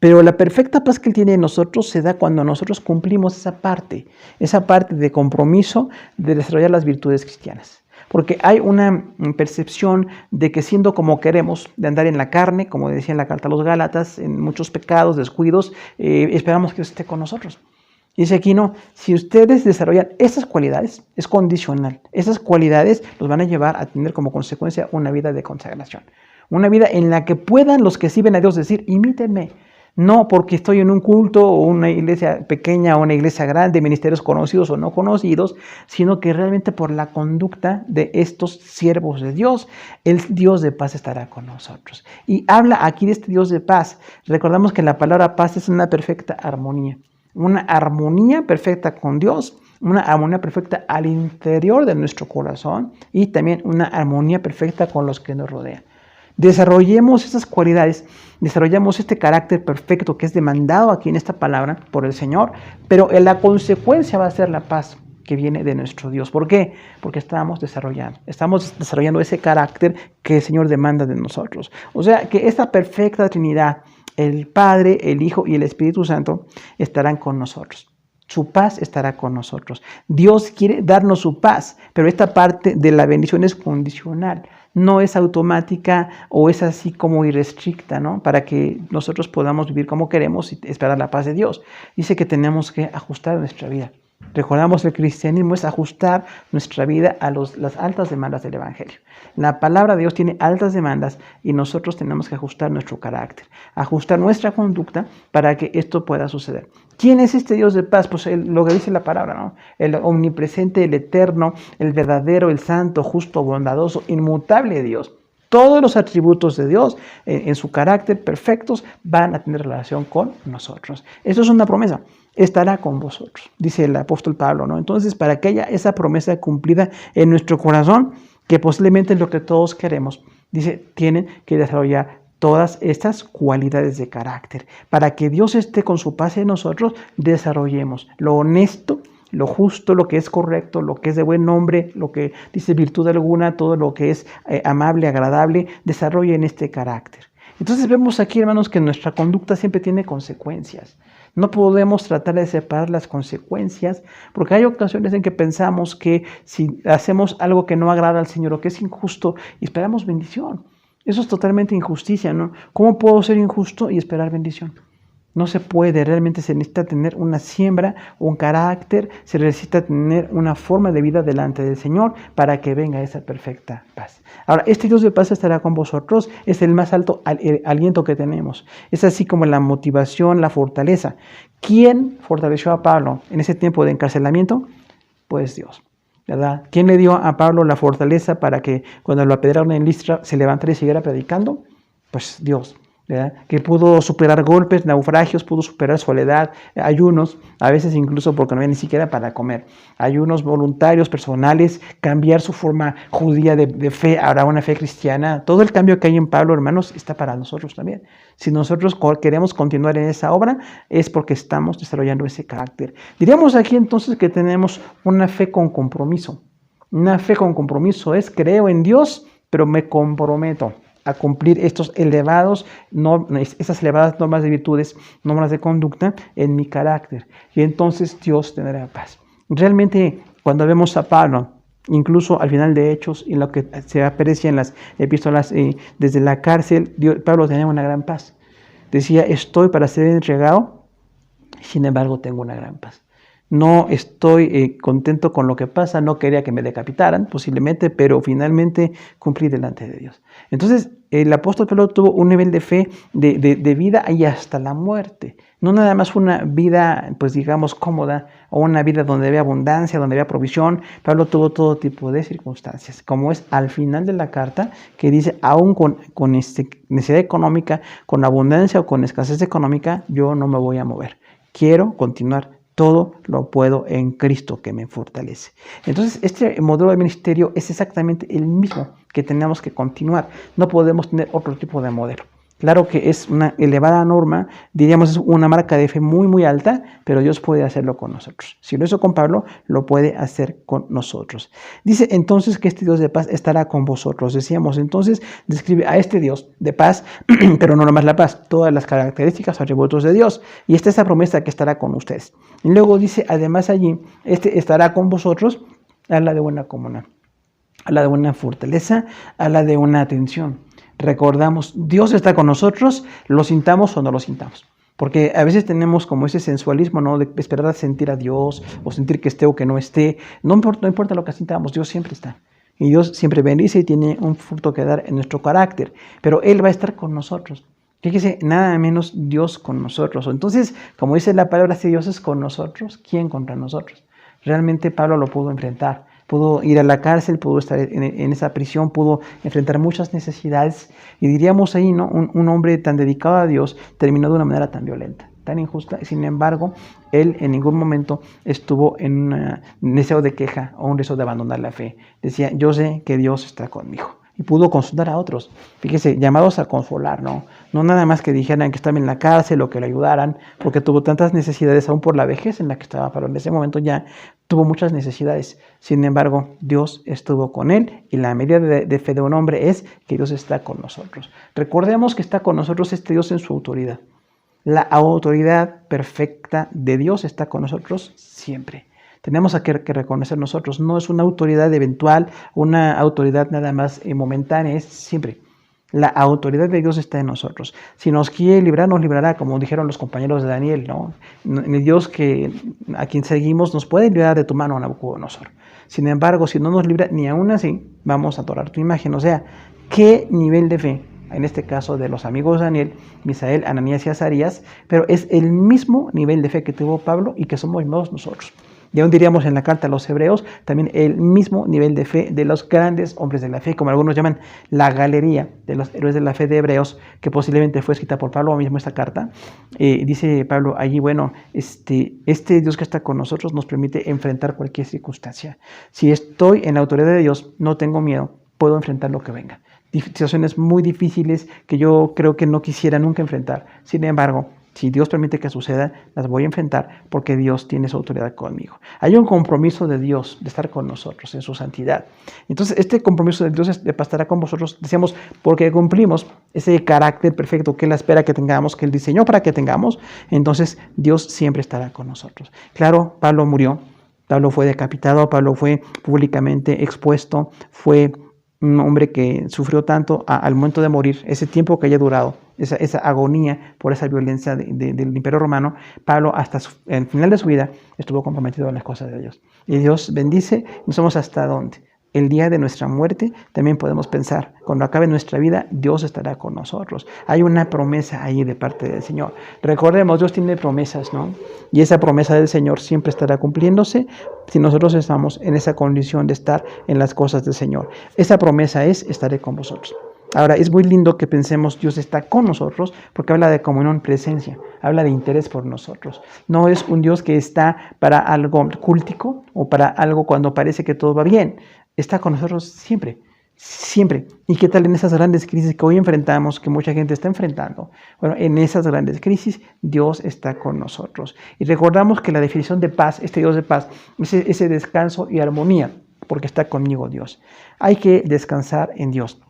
pero la perfecta paz que Él tiene en nosotros se da cuando nosotros cumplimos esa parte de compromiso de desarrollar las virtudes cristianas. Porque hay una percepción de que siendo como queremos, de andar en la carne, como decía en la carta a los Gálatas, en muchos pecados, descuidos, esperamos que Dios esté con nosotros. Dice aquí, no, si ustedes desarrollan esas cualidades, es condicional. Esas cualidades los van a llevar a tener como consecuencia una vida de consagración. Una vida en la que puedan los que sirven a Dios decir, imítenme. No porque estoy en un culto o una iglesia pequeña o una iglesia grande, ministerios conocidos o no conocidos, sino que realmente por la conducta de estos siervos de Dios, el Dios de paz estará con nosotros. Y habla aquí de este Dios de paz. Recordamos que la palabra paz es una perfecta armonía. Una armonía perfecta con Dios, una armonía perfecta al interior de nuestro corazón y también una armonía perfecta con los que nos rodean. Desarrollemos esas cualidades, desarrollamos este carácter perfecto que es demandado aquí en esta palabra por el Señor, pero la consecuencia va a ser la paz que viene de nuestro Dios. ¿Por qué? Porque estamos desarrollando ese carácter que el Señor demanda de nosotros. O sea, que esta perfecta Trinidad, el Padre, el Hijo y el Espíritu Santo estarán con nosotros. Su paz estará con nosotros. Dios quiere darnos su paz, pero esta parte de la bendición es condicional. No es automática o es así como irrestricta, ¿no? Para que nosotros podamos vivir como queremos y esperar la paz de Dios. Dice que tenemos que ajustar nuestra vida. Recordamos, el cristianismo es ajustar nuestra vida a las altas demandas del Evangelio. La palabra de Dios tiene altas demandas y nosotros tenemos que ajustar nuestro carácter, ajustar nuestra conducta para que esto pueda suceder. ¿Quién es este Dios de paz? Pues lo que dice la palabra, ¿no? El omnipresente, el eterno, el verdadero, el santo, justo, bondadoso, inmutable Dios. Todos los atributos de Dios en su carácter perfectos van a tener relación con nosotros. Eso es una promesa. Estará con vosotros, dice el apóstol Pablo, ¿no? Entonces, para que haya esa promesa cumplida en nuestro corazón, que posiblemente es lo que todos queremos, dice, tienen que desarrollar todas estas cualidades de carácter. Para que Dios esté con su paz en nosotros, desarrollemos lo honesto, lo justo, lo que es correcto, lo que es de buen nombre, lo que dice virtud alguna, todo lo que es amable, agradable, desarrollen este carácter. Entonces vemos aquí, hermanos, que nuestra conducta siempre tiene consecuencias. No podemos tratar de separar las consecuencias, porque hay ocasiones en que pensamos que si hacemos algo que no agrada al Señor o que es injusto, esperamos bendición. Eso es totalmente injusticia, ¿no? ¿Cómo puedo ser injusto y esperar bendición? No se puede, realmente se necesita tener una siembra, un carácter, se necesita tener una forma de vida delante del Señor para que venga esa perfecta paz. Ahora, este Dios de paz estará con vosotros, es el más alto aliento que tenemos. Es así como la motivación, la fortaleza. ¿Quién fortaleció a Pablo en ese tiempo de encarcelamiento? Pues Dios, ¿verdad? ¿Quién le dio a Pablo la fortaleza para que cuando lo apedrearon en Listra se levantara y siguiera predicando? Pues Dios. ¿verdad? Que pudo superar golpes, naufragios, pudo superar soledad, ayunos, a veces incluso porque no había ni siquiera para comer, ayunos voluntarios, personales, cambiar su forma judía de fe a una fe cristiana. Todo el cambio que hay en Pablo, hermanos, está para nosotros también. Si nosotros queremos continuar en esa obra, es porque estamos desarrollando ese carácter. Diríamos aquí entonces que tenemos una fe con compromiso. Una fe con compromiso es creo en Dios, pero me comprometo a cumplir esas elevadas normas de virtudes, normas de conducta en mi carácter. Y entonces Dios tendrá paz. Realmente, cuando vemos a Pablo, incluso al final de Hechos, y lo que se aprecia en las epístolas desde la cárcel, Pablo tenía una gran paz. Decía, estoy para ser entregado, sin embargo tengo una gran paz. No estoy contento con lo que pasa, no quería que me decapitaran posiblemente, pero finalmente cumplí delante de Dios. Entonces el apóstol Pablo tuvo un nivel de fe, de vida y hasta la muerte. No nada más una vida, pues digamos, cómoda, o una vida donde había abundancia, donde había provisión. Pablo tuvo todo tipo de circunstancias, como es al final de la carta, que dice, aún con necesidad económica, con abundancia o con escasez económica, yo no me voy a mover. Quiero continuar. Todo lo puedo en Cristo que me fortalece. Entonces, este modelo de ministerio es exactamente el mismo que tenemos que continuar. No podemos tener otro tipo de modelo. Claro que es una elevada norma, diríamos es una marca de fe muy, muy alta, pero Dios puede hacerlo con nosotros. Si lo hizo con Pablo, lo puede hacer con nosotros. Dice entonces que este Dios de paz estará con vosotros. Decíamos entonces, describe a este Dios de paz, pero no nomás la paz, todas las características o atributos de Dios. Y esta es la promesa que estará con ustedes. Y luego dice, además allí, este estará con vosotros, habla de buena comunión, habla de buena fortaleza, habla de una atención. Recordamos, Dios está con nosotros, lo sintamos o no lo sintamos. Porque a veces tenemos como ese sensualismo, ¿no? De esperar a sentir a Dios o sentir que esté o que no esté. No importa lo que sintamos, Dios siempre está. Y Dios siempre bendice y tiene un fruto que dar en nuestro carácter. Pero Él va a estar con nosotros. Fíjese, nada menos Dios con nosotros. Entonces, como dice la palabra, si Dios es con nosotros, ¿quién contra nosotros? Realmente Pablo lo pudo enfrentar. Pudo ir a la cárcel, pudo estar en esa prisión, pudo enfrentar muchas necesidades. Y diríamos ahí, ¿no? Un hombre tan dedicado a Dios terminó de una manera tan violenta, tan injusta. Sin embargo, él en ningún momento estuvo en un deseo de queja o un deseo de abandonar la fe. Decía, yo sé que Dios está conmigo. Y pudo consultar a otros. Fíjese, llamados a consolar, ¿no? No nada más que dijeran que estaba en la cárcel o que le ayudaran, porque tuvo tantas necesidades, aún por la vejez en la que estaba, pero en ese momento ya tuvo muchas necesidades. Sin embargo, Dios estuvo con él y la medida de fe de un hombre es que Dios está con nosotros. Recordemos que está con nosotros este Dios en su autoridad. La autoridad perfecta de Dios está con nosotros siempre. Tenemos que reconocer nosotros, no es una autoridad eventual, una autoridad nada más momentánea, es siempre. La autoridad de Dios está en nosotros. Si nos quiere librar, nos librará, como dijeron los compañeros de Daniel, ¿no? El Dios a quien seguimos nos puede librar de tu mano, Nabucodonosor. Sin embargo, si no nos libra, ni aún así vamos a adorar tu imagen. O sea, ¿qué nivel de fe? En este caso de los amigos de Daniel, Misael, Ananías y Azarías, pero es el mismo nivel de fe que tuvo Pablo y que somos nosotros. Y aún diríamos en la carta a los hebreos, también el mismo nivel de fe de los grandes hombres de la fe, como algunos llaman la galería de los héroes de la fe de hebreos, que posiblemente fue escrita por Pablo mismo esta carta. Dice Pablo allí, bueno, este Dios que está con nosotros nos permite enfrentar cualquier circunstancia. Si estoy en la autoridad de Dios, no tengo miedo, puedo enfrentar lo que venga. Situaciones muy difíciles que yo creo que no quisiera nunca enfrentar. Sin embargo, si Dios permite que suceda, las voy a enfrentar porque Dios tiene su autoridad conmigo. Hay un compromiso de Dios de estar con nosotros en su santidad. Entonces, este compromiso de Dios estará con vosotros, decíamos, porque cumplimos ese carácter perfecto que Él espera que tengamos, que Él diseñó para que tengamos. Entonces, Dios siempre estará con nosotros. Claro, Pablo murió, Pablo fue decapitado, Pablo fue públicamente expuesto, fue un hombre que sufrió tanto al momento de morir, ese tiempo que haya durado, esa agonía por esa violencia del Imperio Romano. Pablo hasta el final de su vida estuvo comprometido en las cosas de Dios. Y Dios bendice, no somos hasta dónde. El día de nuestra muerte también podemos pensar, cuando acabe nuestra vida, Dios estará con nosotros. Hay una promesa ahí de parte del Señor. Recordemos, Dios tiene promesas, ¿no? Y esa promesa del Señor siempre estará cumpliéndose si nosotros estamos en esa condición de estar en las cosas del Señor. Esa promesa es, estaré con vosotros. Ahora, es muy lindo que pensemos Dios está con nosotros porque habla de comunión, presencia, habla de interés por nosotros. No es un Dios que está para algo cultico o para algo cuando parece que todo va bien. Está con nosotros siempre, siempre. ¿Y qué tal en esas grandes crisis que hoy enfrentamos, que mucha gente está enfrentando? Bueno, en esas grandes crisis Dios está con nosotros. Y recordamos que la definición de paz, este Dios de paz, es ese descanso y armonía, porque está conmigo Dios. Hay que descansar en Dios.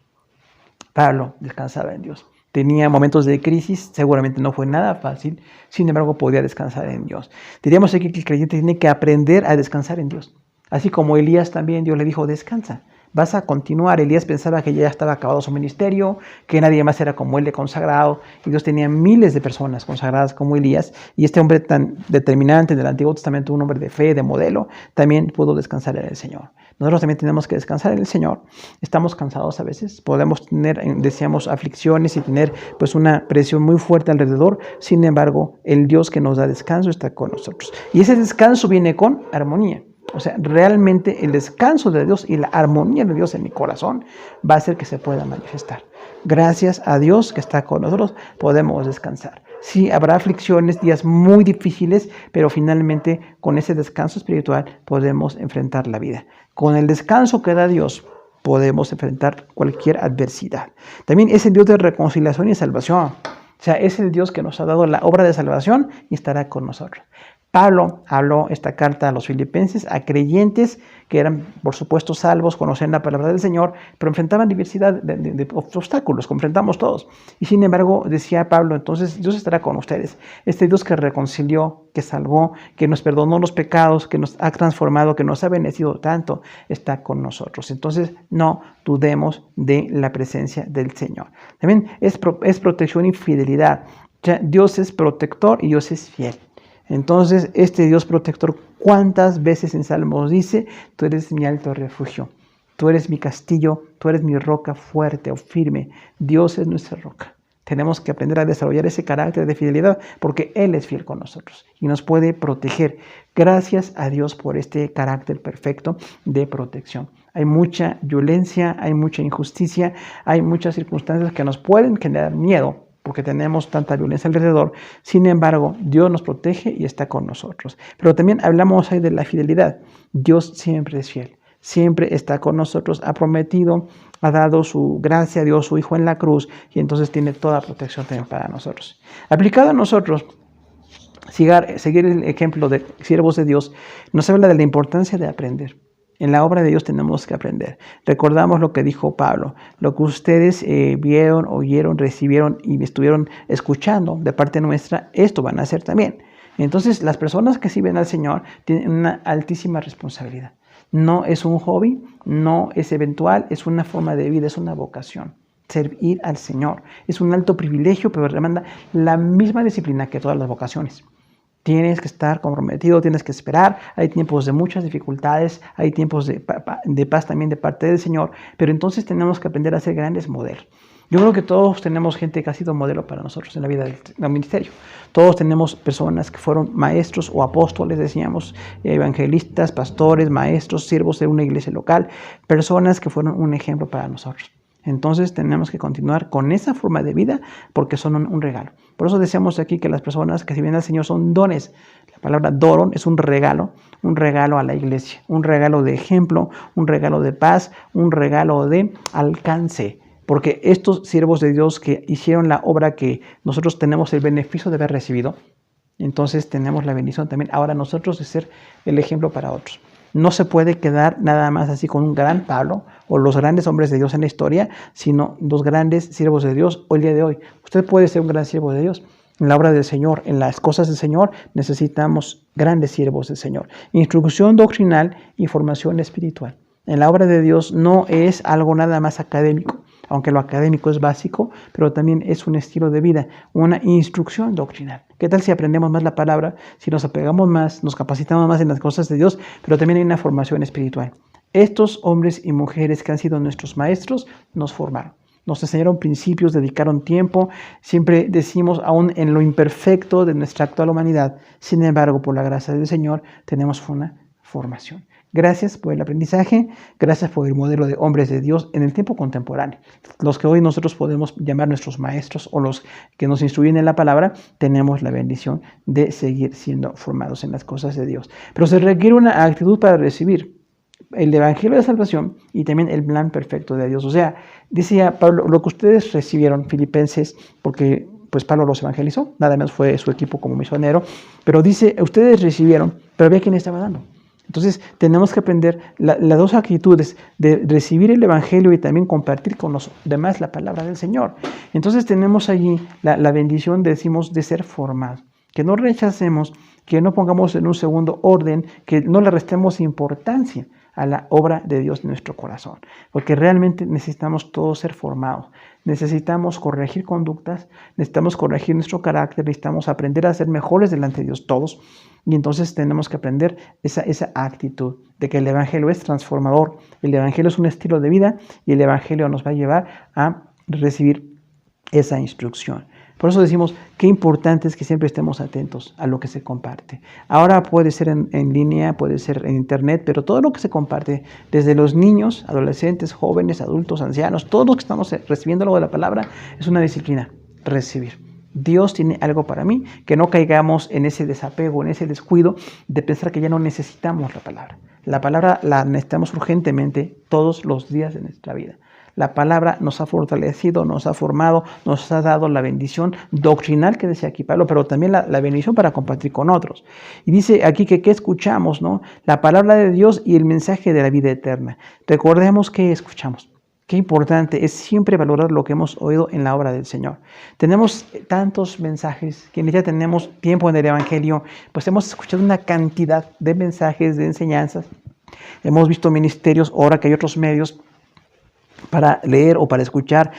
Pablo descansaba en Dios. Tenía momentos de crisis, seguramente no fue nada fácil, sin embargo podía descansar en Dios. Diríamos aquí que el creyente tiene que aprender a descansar en Dios. Así como Elías también, Dios le dijo, descansa, vas a continuar. Elías pensaba que ya estaba acabado su ministerio, que nadie más era como él de consagrado, y Dios tenía miles de personas consagradas como Elías, y este hombre tan determinante del Antiguo Testamento, un hombre de fe, de modelo, también pudo descansar en el Señor. Nosotros también tenemos que descansar en el Señor. Estamos cansados a veces, podemos tener, deseamos, aflicciones y tener pues una presión muy fuerte alrededor. Sin embargo, el Dios que nos da descanso está con nosotros. Y ese descanso viene con armonía. O sea, realmente el descanso de Dios y la armonía de Dios en mi corazón va a hacer que se pueda manifestar. Gracias a Dios que está con nosotros, podemos descansar. Sí, habrá aflicciones, días muy difíciles, pero finalmente con ese descanso espiritual podemos enfrentar la vida. Con el descanso que da Dios, podemos enfrentar cualquier adversidad. También es el Dios de reconciliación y salvación. O sea, es el Dios que nos ha dado la obra de salvación y estará con nosotros. Pablo habló esta carta a los filipenses, a creyentes que eran, por supuesto, salvos, conocían la palabra del Señor, pero enfrentaban diversidad de obstáculos, que enfrentamos todos. Y sin embargo, decía Pablo, entonces Dios estará con ustedes. Este Dios que reconcilió, que salvó, que nos perdonó los pecados, que nos ha transformado, que nos ha bendecido tanto, está con nosotros. Entonces, no dudemos de la presencia del Señor. También es protección y fidelidad. O sea, Dios es protector y Dios es fiel. Entonces, este Dios protector, ¿cuántas veces en Salmos dice, tú eres mi alto refugio, tú eres mi castillo, tú eres mi roca fuerte o firme? Dios es nuestra roca. Tenemos que aprender a desarrollar ese carácter de fidelidad porque Él es fiel con nosotros y nos puede proteger. Gracias a Dios por este carácter perfecto de protección. Hay mucha violencia, hay mucha injusticia, hay muchas circunstancias que nos pueden generar miedo, porque tenemos tanta violencia alrededor. Sin embargo, Dios nos protege y está con nosotros. Pero también hablamos ahí de la fidelidad. Dios siempre es fiel, siempre está con nosotros, ha prometido, ha dado su gracia, dio su Hijo en la cruz y entonces tiene toda protección también para nosotros. Aplicado a nosotros, seguir el ejemplo de siervos de Dios, nos habla de la importancia de aprender. En la obra de Dios tenemos que aprender. Recordamos lo que dijo Pablo, lo que ustedes vieron, oyeron, recibieron y estuvieron escuchando de parte nuestra, esto van a hacer también. Entonces, las personas que sirven al Señor tienen una altísima responsabilidad. No es un hobby, no es eventual, es una forma de vida, es una vocación. servir al Señor. Es un alto privilegio, pero demanda la misma disciplina que todas las vocaciones. Tienes que estar comprometido, tienes que esperar. Hay tiempos de muchas dificultades, hay tiempos de paz también de parte del Señor, pero entonces tenemos que aprender a ser grandes modelos. Yo creo que todos tenemos gente que ha sido modelo para nosotros en la vida del ministerio. Todos tenemos personas que fueron maestros o apóstoles, decíamos, evangelistas, pastores, maestros, siervos de una iglesia local, personas que fueron un ejemplo para nosotros. Entonces tenemos que continuar con esa forma de vida porque son un regalo. Por eso decíamos aquí que las personas que sirven al Señor son dones. La palabra doron es un regalo a la iglesia, un regalo de ejemplo, un regalo de paz, un regalo de alcance. Porque estos siervos de Dios que hicieron la obra que nosotros tenemos el beneficio de haber recibido, entonces tenemos la bendición también ahora nosotros de ser el ejemplo para otros. No se puede quedar nada más así con un gran Pablo o los grandes hombres de Dios en la historia, sino los grandes siervos de Dios hoy el día de hoy. Usted puede ser un gran siervo de Dios. En la obra del Señor, en las cosas del Señor, necesitamos grandes siervos del Señor. Instrucción doctrinal y formación espiritual. En la obra de Dios no es algo nada más académico, aunque lo académico es básico, pero también es un estilo de vida, una instrucción doctrinal. ¿Qué tal si aprendemos más la palabra, si nos apegamos más, nos capacitamos más en las cosas de Dios, pero también hay una formación espiritual? Estos hombres y mujeres que han sido nuestros maestros nos formaron. Nos enseñaron principios, dedicaron tiempo, siempre decimos aún en lo imperfecto de nuestra actual humanidad. Sin embargo, por la gracia del Señor, tenemos una formación. Gracias por el aprendizaje, gracias por el modelo de hombres de Dios en el tiempo contemporáneo. Los que hoy nosotros podemos llamar nuestros maestros o los que nos instruyen en la palabra, tenemos la bendición de seguir siendo formados en las cosas de Dios. Pero se requiere una actitud para recibir el evangelio de salvación y también el plan perfecto de Dios. O sea, decía Pablo, lo que ustedes recibieron, filipenses, porque pues Pablo los evangelizó, nada más fue su equipo como misionero, pero dice, ustedes recibieron, pero ve quién estaba dando. Entonces tenemos que aprender las dos actitudes de recibir el evangelio y también compartir con los demás la palabra del Señor. Entonces tenemos allí la bendición, decimos, de ser formados. Que no rechacemos, que no pongamos en un segundo orden, que no le restemos importancia a la obra de Dios en nuestro corazón, porque realmente necesitamos todos ser formados, necesitamos corregir conductas, necesitamos corregir nuestro carácter, necesitamos aprender a ser mejores delante de Dios todos, y entonces tenemos que aprender esa actitud de que el evangelio es transformador, el evangelio es un estilo de vida y el evangelio nos va a llevar a recibir esa instrucción. Por eso decimos qué importante es que siempre estemos atentos a lo que se comparte. Ahora puede ser en línea, puede ser en internet, pero todo lo que se comparte, desde los niños, adolescentes, jóvenes, adultos, ancianos, todos los que estamos recibiendo algo de la palabra, es una disciplina, recibir. Dios tiene algo para mí, que no caigamos en ese desapego, en ese descuido de pensar que ya no necesitamos la palabra. La palabra la necesitamos urgentemente todos los días de nuestra vida. La palabra nos ha fortalecido, nos ha formado, nos ha dado la bendición doctrinal que decía aquí Pablo, pero también la bendición para compartir con otros. Y dice aquí que ¿qué escuchamos? ¿No? La palabra de Dios y el mensaje de la vida eterna. Recordemos que escuchamos. Qué importante es siempre valorar lo que hemos oído en la obra del Señor. Tenemos tantos mensajes, quienes ya tenemos tiempo en el Evangelio, pues hemos escuchado una cantidad de mensajes, de enseñanzas. Hemos visto ministerios, ahora que hay otros medios para leer o para escuchar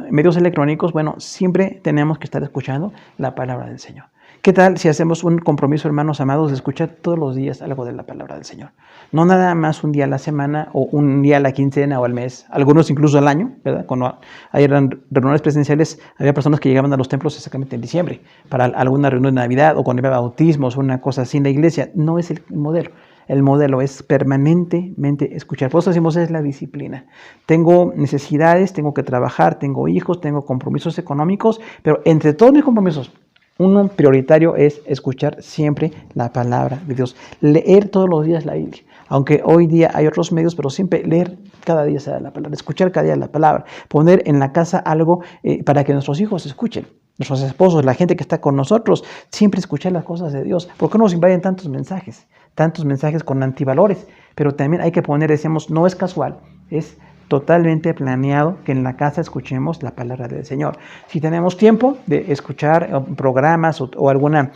medios electrónicos. Bueno, siempre tenemos que estar escuchando la palabra del Señor. ¿Qué tal si hacemos un compromiso, hermanos amados, de escuchar todos los días algo de la palabra del Señor? No nada más un día a la semana o un día a la quincena o al mes, algunos incluso al año, ¿verdad? Cuando hay reuniones presenciales, había personas que llegaban a los templos exactamente en diciembre para alguna reunión de Navidad o cuando había bautismos o una cosa así en la iglesia. No es el modelo. El modelo es permanentemente escuchar. Por eso decimos, es la disciplina. Tengo necesidades, tengo que trabajar, tengo hijos, tengo compromisos económicos, pero entre todos mis compromisos, uno prioritario es escuchar siempre la palabra de Dios. Leer todos los días la Biblia. Aunque hoy día hay otros medios, pero siempre leer cada día la palabra, escuchar cada día la palabra, poner en la casa algo para que nuestros hijos escuchen. Nuestros esposos, la gente que está con nosotros, siempre escuchar las cosas de Dios. ¿Por qué nos invaden tantos mensajes con antivalores? Pero también hay que poner, decíamos, no es casual, es totalmente planeado que en la casa escuchemos la palabra del Señor. Si tenemos tiempo de escuchar programas o alguna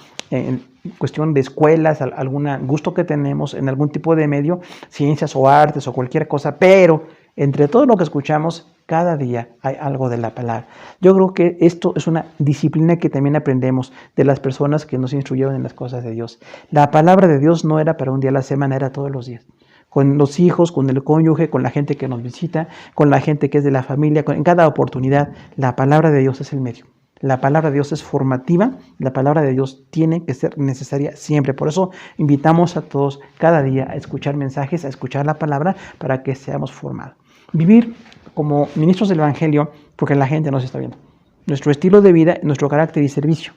cuestión de escuelas, algún gusto que tenemos en algún tipo de medio, ciencias o artes o cualquier cosa, pero entre todo lo que escuchamos, Cada día hay algo de la palabra. Yo creo que esto es una disciplina que también aprendemos de las personas que nos instruyeron en las cosas de Dios. La palabra de Dios no era para un día a la semana, era todos los días. Con los hijos, con el cónyuge, con la gente que nos visita, con la gente que es de la familia, en cada oportunidad, la palabra de Dios es el medio. La palabra de Dios es formativa, la palabra de Dios tiene que ser necesaria siempre. Por eso invitamos a todos cada día a escuchar mensajes, a escuchar la palabra para que seamos formados. Vivir como ministros del Evangelio porque la gente nos está viendo. Nuestro estilo de vida, nuestro carácter y servicio.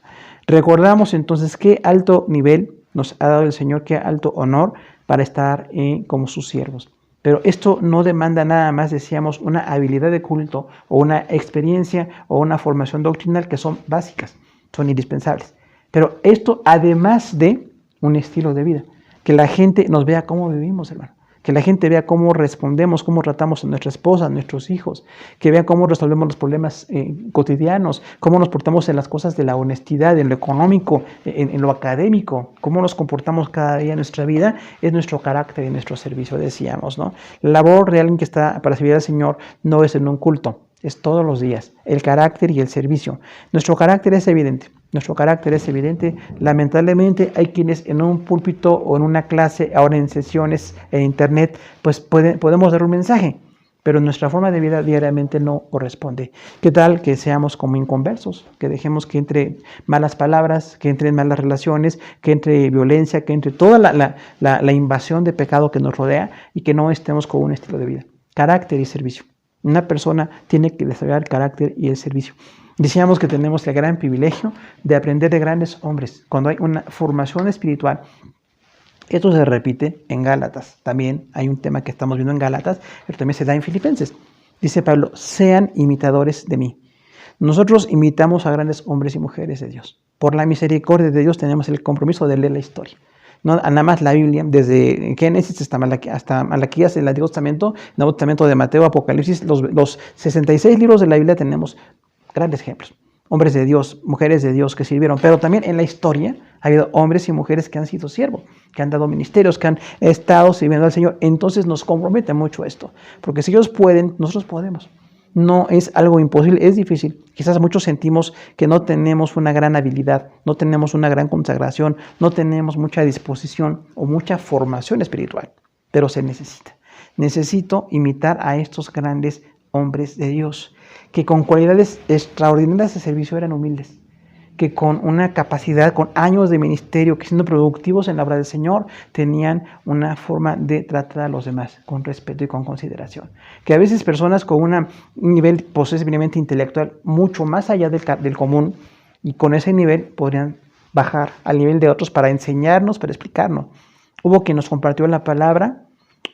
Recordamos entonces qué alto nivel nos ha dado el Señor, qué alto honor para estar como sus siervos. Pero esto no demanda nada más, decíamos, una habilidad de culto o una experiencia o una formación doctrinal que son básicas, son indispensables. Pero esto además de un estilo de vida, que la gente nos vea cómo vivimos, hermano. Que la gente vea cómo respondemos, cómo tratamos a nuestra esposa, a nuestros hijos, que vea cómo resolvemos los problemas cotidianos, cómo nos portamos en las cosas de la honestidad, en lo económico, en lo académico, cómo nos comportamos cada día en nuestra vida, es nuestro carácter y nuestro servicio, decíamos, ¿no? La labor de alguien que está para servir al Señor no es en un culto, es todos los días, el carácter y el servicio. Nuestro carácter es evidente. Nuestro carácter es evidente. Lamentablemente hay quienes en un púlpito o en una clase, ahora en sesiones en internet, pues podemos dar un mensaje, pero nuestra forma de vida diariamente no corresponde. ¿Qué tal que seamos como inconversos? Que dejemos que entre malas palabras, que entren malas relaciones, que entre violencia, que entre toda la invasión de pecado que nos rodea y que no estemos con un estilo de vida. Carácter y servicio. Una persona tiene que desarrollar el carácter y el servicio. Decíamos que tenemos el gran privilegio de aprender de grandes hombres. Cuando hay una formación espiritual, esto se repite en Gálatas. También hay un tema que estamos viendo en Gálatas, pero también se da en Filipenses. Dice Pablo, sean imitadores de mí. Nosotros imitamos a grandes hombres y mujeres de Dios. Por la misericordia de Dios tenemos el compromiso de leer la historia. No, nada más la Biblia, desde Génesis hasta Malaquías, el Antiguo Testamento, el Nuevo Testamento de Mateo, Apocalipsis, los 66 libros de la Biblia tenemos grandes ejemplos. Hombres de Dios, mujeres de Dios que sirvieron, pero también en la historia ha habido hombres y mujeres que han sido siervos, que han dado ministerios, que han estado sirviendo al Señor. Entonces nos compromete mucho esto, porque si ellos pueden, nosotros podemos. No es algo imposible, es difícil. Quizás muchos sentimos que no tenemos una gran habilidad, no tenemos una gran consagración, no tenemos mucha disposición o mucha formación espiritual, pero se necesita. Necesito imitar a estos grandes hombres de Dios, que con cualidades extraordinarias de servicio eran humildes, que con una capacidad, con años de ministerio, que siendo productivos en la obra del Señor, tenían una forma de tratar a los demás con respeto y con consideración. Que a veces personas con un nivel posiblemente intelectual mucho más allá del común, y con ese nivel podrían bajar al nivel de otros para enseñarnos, para explicarnos. Hubo quien nos compartió la palabra,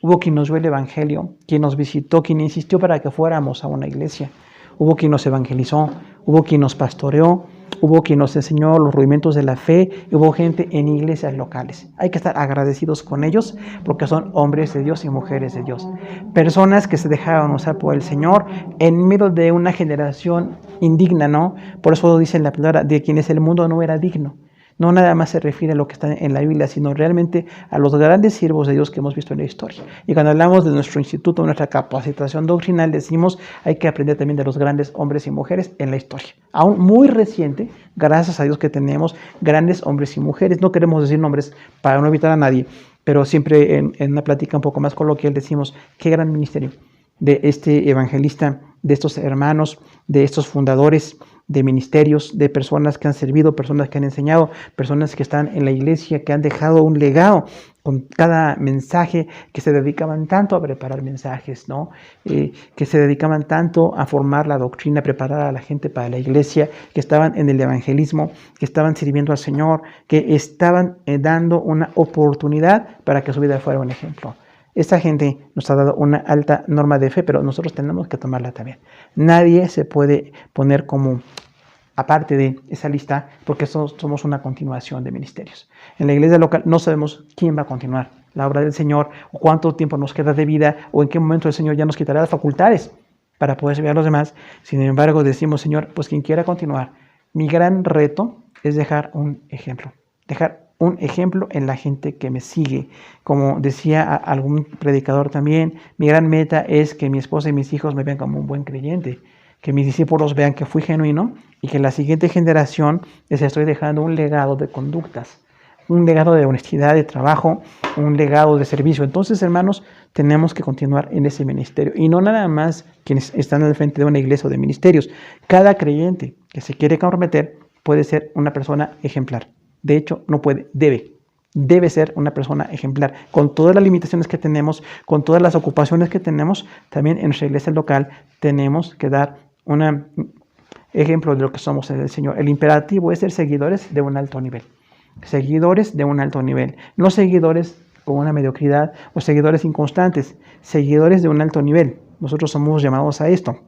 hubo quien nos dio el evangelio, quien nos visitó, quien insistió para que fuéramos a una iglesia. Hubo quien nos evangelizó, hubo quien nos pastoreó, hubo quien nos enseñó los rudimentos de la fe, hubo gente en iglesias locales. Hay que estar agradecidos con ellos porque son hombres de Dios y mujeres de Dios. Personas que se dejaron usar por el Señor en medio de una generación indigna, ¿no? Por eso dice la palabra de quienes el mundo no era digno. No nada más se refiere a lo que está en la Biblia, sino realmente a los grandes siervos de Dios que hemos visto en la historia. Y cuando hablamos de nuestro instituto, nuestra capacitación doctrinal, decimos hay que aprender también de los grandes hombres y mujeres en la historia. Aún muy reciente, gracias a Dios que tenemos grandes hombres y mujeres. No queremos decir nombres para no evitar a nadie, pero siempre en una plática un poco más coloquial decimos qué gran ministerio de este evangelista, de estos hermanos, de estos fundadores de ministerios, de personas que han servido, personas que han enseñado, personas que están en la iglesia, que han dejado un legado con cada mensaje, que se dedicaban tanto a preparar mensajes, ¿no? Que se dedicaban tanto a formar la doctrina, a preparar a la gente para la iglesia, que estaban en el evangelismo, que estaban sirviendo al Señor, que estaban dando una oportunidad para que su vida fuera un ejemplo. Esta gente nos ha dado una alta norma de fe, pero nosotros tenemos que tomarla también. Nadie se puede poner como aparte de esa lista porque somos una continuación de ministerios. En la iglesia local no sabemos quién va a continuar la obra del Señor, o cuánto tiempo nos queda de vida, o en qué momento el Señor ya nos quitará las facultades para poder servir a los demás. Sin embargo, decimos, Señor, pues quien quiera continuar, mi gran reto es dejar un ejemplo, dejar un ejemplo en la gente que me sigue. Como decía algún predicador también, mi gran meta es que mi esposa y mis hijos me vean como un buen creyente, que mis discípulos vean que fui genuino y que la siguiente generación les estoy dejando un legado de conductas, un legado de honestidad, de trabajo, un legado de servicio. Entonces, hermanos, tenemos que continuar en ese ministerio. Y no nada más quienes están al frente de una iglesia o de ministerios. Cada creyente que se quiere comprometer puede ser una persona ejemplar. De hecho, no puede, debe ser una persona ejemplar. Con todas las limitaciones que tenemos, con todas las ocupaciones que tenemos, también en nuestra iglesia local tenemos que dar un ejemplo de lo que somos en el Señor. El imperativo es ser seguidores de un alto nivel. Seguidores de un alto nivel, no seguidores con una mediocridad o seguidores inconstantes, seguidores de un alto nivel. Nosotros somos llamados a esto.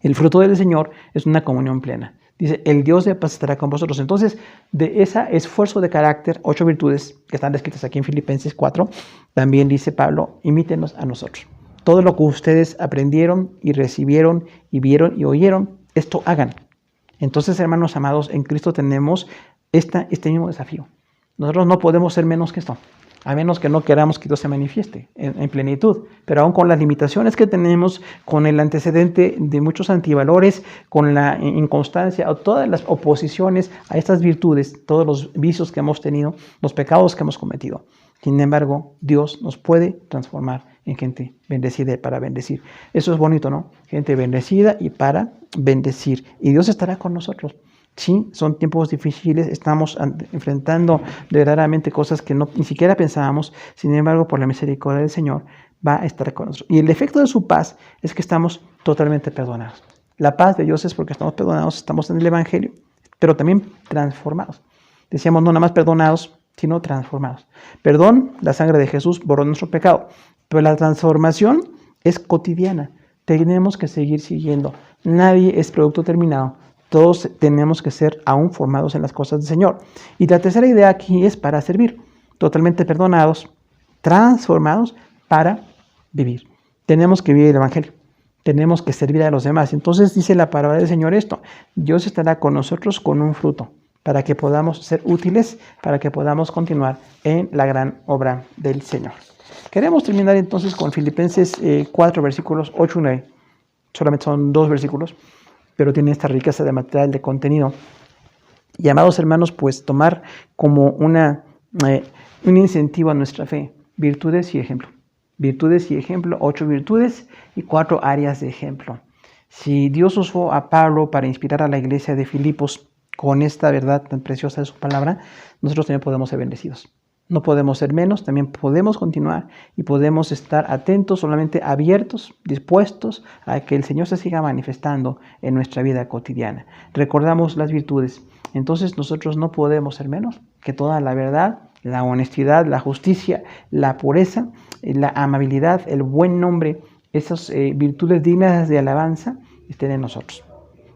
El fruto del Señor es una comunión plena. Dice, el Dios de paz estará con vosotros. Entonces, de ese esfuerzo de carácter, 8 virtudes que están descritas aquí en Filipenses 4, también dice Pablo, imítenos a nosotros. Todo lo que ustedes aprendieron y recibieron y vieron y oyeron, esto hagan. Entonces, hermanos amados, en Cristo tenemos este mismo desafío. Nosotros no podemos ser menos que esto, a menos que no queramos que Dios se manifieste en plenitud. Pero aún con las limitaciones que tenemos, con el antecedente de muchos antivalores, con la inconstancia o todas las oposiciones a estas virtudes, todos los vicios que hemos tenido, los pecados que hemos cometido. Sin embargo, Dios nos puede transformar en gente bendecida y para bendecir. Eso es bonito, ¿no? Gente bendecida y para bendecir. Y Dios estará con nosotros. Sí, son tiempos difíciles, estamos enfrentando verdaderamente cosas que ni siquiera pensábamos. Sin embargo, por la misericordia del Señor, va a estar con nosotros. Y el efecto de su paz es que estamos totalmente perdonados. La paz de Dios es porque estamos perdonados, estamos en el Evangelio, pero también transformados. Decíamos, no nada más perdonados, sino transformados. Perdón, la sangre de Jesús borró nuestro pecado, pero la transformación es cotidiana. Tenemos que seguir siguiendo. Nadie es producto terminado. Todos tenemos que ser aún formados en las cosas del Señor. Y la tercera idea aquí es para servir. Totalmente perdonados, transformados para vivir. Tenemos que vivir el Evangelio. Tenemos que servir a los demás. Entonces dice la palabra del Señor esto. Dios estará con nosotros con un fruto para que podamos ser útiles, para que podamos continuar en la gran obra del Señor. Queremos terminar entonces con Filipenses 4, versículos 8 y 9. Solamente son 2 versículos, pero tiene esta riqueza de material, de contenido. Y amados hermanos, pues tomar como un incentivo a nuestra fe, virtudes y ejemplo. Virtudes y ejemplo, 8 virtudes y 4 áreas de ejemplo. Si Dios usó a Pablo para inspirar a la iglesia de Filipos con esta verdad tan preciosa de su palabra, nosotros también podemos ser bendecidos. No podemos ser menos, también podemos continuar y podemos estar atentos, solamente abiertos, dispuestos a que el Señor se siga manifestando en nuestra vida cotidiana. Recordamos las virtudes, entonces nosotros no podemos ser menos que toda la verdad, la honestidad, la justicia, la pureza, la amabilidad, el buen nombre, esas virtudes dignas de alabanza estén en nosotros.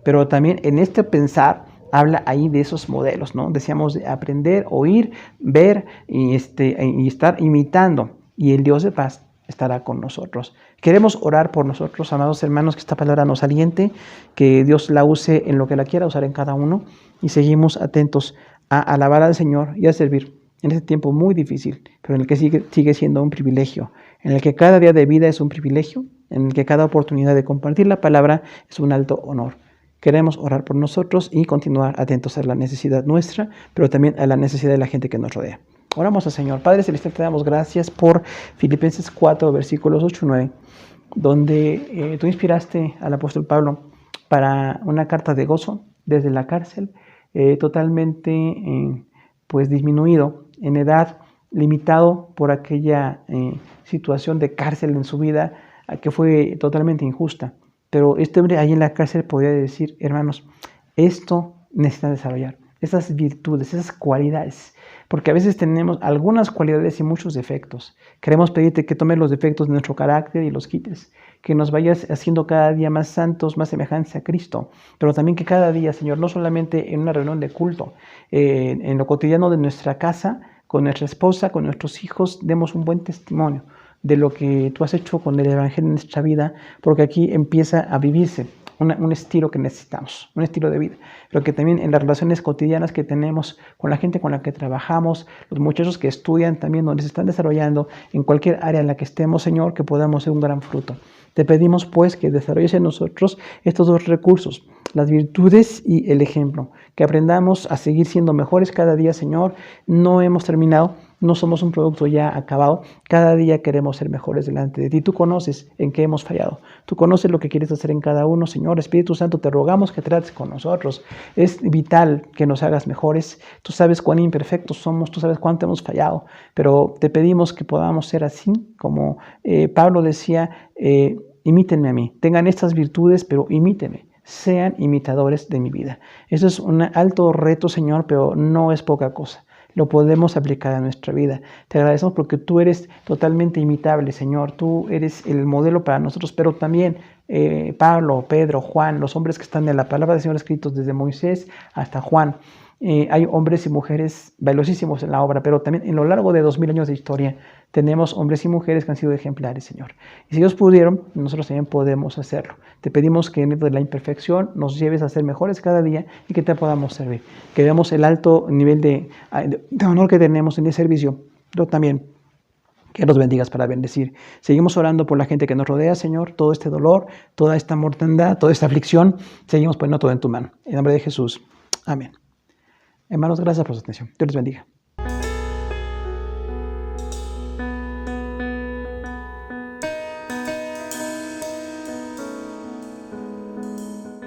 Pero también en este pensar, habla ahí de esos modelos, ¿no? Decíamos de aprender, oír, ver y estar imitando. Y el Dios de paz estará con nosotros. Queremos orar por nosotros, amados hermanos, que esta palabra nos aliente, que Dios la use en lo que la quiera usar en cada uno. Y seguimos atentos a alabar al Señor y a servir en este tiempo muy difícil, pero en el que sigue siendo un privilegio, en el que cada día de vida es un privilegio, en el que cada oportunidad de compartir la palabra es un alto honor. Queremos orar por nosotros y continuar atentos a la necesidad nuestra, pero también a la necesidad de la gente que nos rodea. Oramos al Señor. Padre Celestial, te damos gracias por Filipenses 4, versículos 8 y 9, donde tú inspiraste al apóstol Pablo para una carta de gozo desde la cárcel, totalmente pues disminuido en edad, limitado por aquella situación de cárcel en su vida que fue totalmente injusta. Pero este hombre ahí en la cárcel podía decir, hermanos, esto necesita desarrollar, esas virtudes, esas cualidades, porque a veces tenemos algunas cualidades y muchos defectos. Queremos pedirte que tomes los defectos de nuestro carácter y los quites, que nos vayas haciendo cada día más santos, más semejantes a Cristo, pero también que cada día, Señor, no solamente en una reunión de culto, en lo cotidiano de nuestra casa, con nuestra esposa, con nuestros hijos, demos un buen testimonio de lo que tú has hecho con el Evangelio en nuestra vida, porque aquí empieza a vivirse un estilo que necesitamos, un estilo de vida, pero que también en las relaciones cotidianas que tenemos con la gente con la que trabajamos, los muchachos que estudian también, donde se están desarrollando, en cualquier área en la que estemos, Señor, que podamos ser un gran fruto. Te pedimos, pues, que desarrolles en nosotros estos dos recursos, las virtudes y el ejemplo, que aprendamos a seguir siendo mejores cada día, Señor. No hemos terminado, no somos un producto ya acabado, cada día queremos ser mejores delante de ti. Tú conoces en qué hemos fallado, tú conoces lo que quieres hacer en cada uno, Señor. Espíritu Santo, te rogamos que trates con nosotros. Es vital que nos hagas mejores. Tú sabes cuán imperfectos somos, tú sabes cuánto hemos fallado, pero te pedimos que podamos ser así, como Pablo decía, imítenme a mí, tengan estas virtudes, pero imítenme, sean imitadores de mi vida. Eso es un alto reto, Señor, pero no es poca cosa. Lo podemos aplicar a nuestra vida. Te agradecemos porque tú eres totalmente imitable, Señor. Tú eres el modelo para nosotros, pero también Pablo, Pedro, Juan, los hombres que están en la palabra del Señor escritos desde Moisés hasta Juan. Hay hombres y mujeres valiosísimos en la obra, pero también en lo largo de 2000 años de historia tenemos hombres y mujeres que han sido ejemplares, Señor. Y si ellos pudieron, nosotros también podemos hacerlo. Te pedimos que en medio de la imperfección nos lleves a ser mejores cada día y que te podamos servir. Que veamos el alto nivel de honor que tenemos en el servicio, pero también que nos bendigas para bendecir. Seguimos orando por la gente que nos rodea, Señor, todo este dolor, toda esta mortandad, toda esta aflicción, seguimos poniendo todo en tu mano. En nombre de Jesús. Amén. Hermanos, gracias por su atención. Dios les bendiga.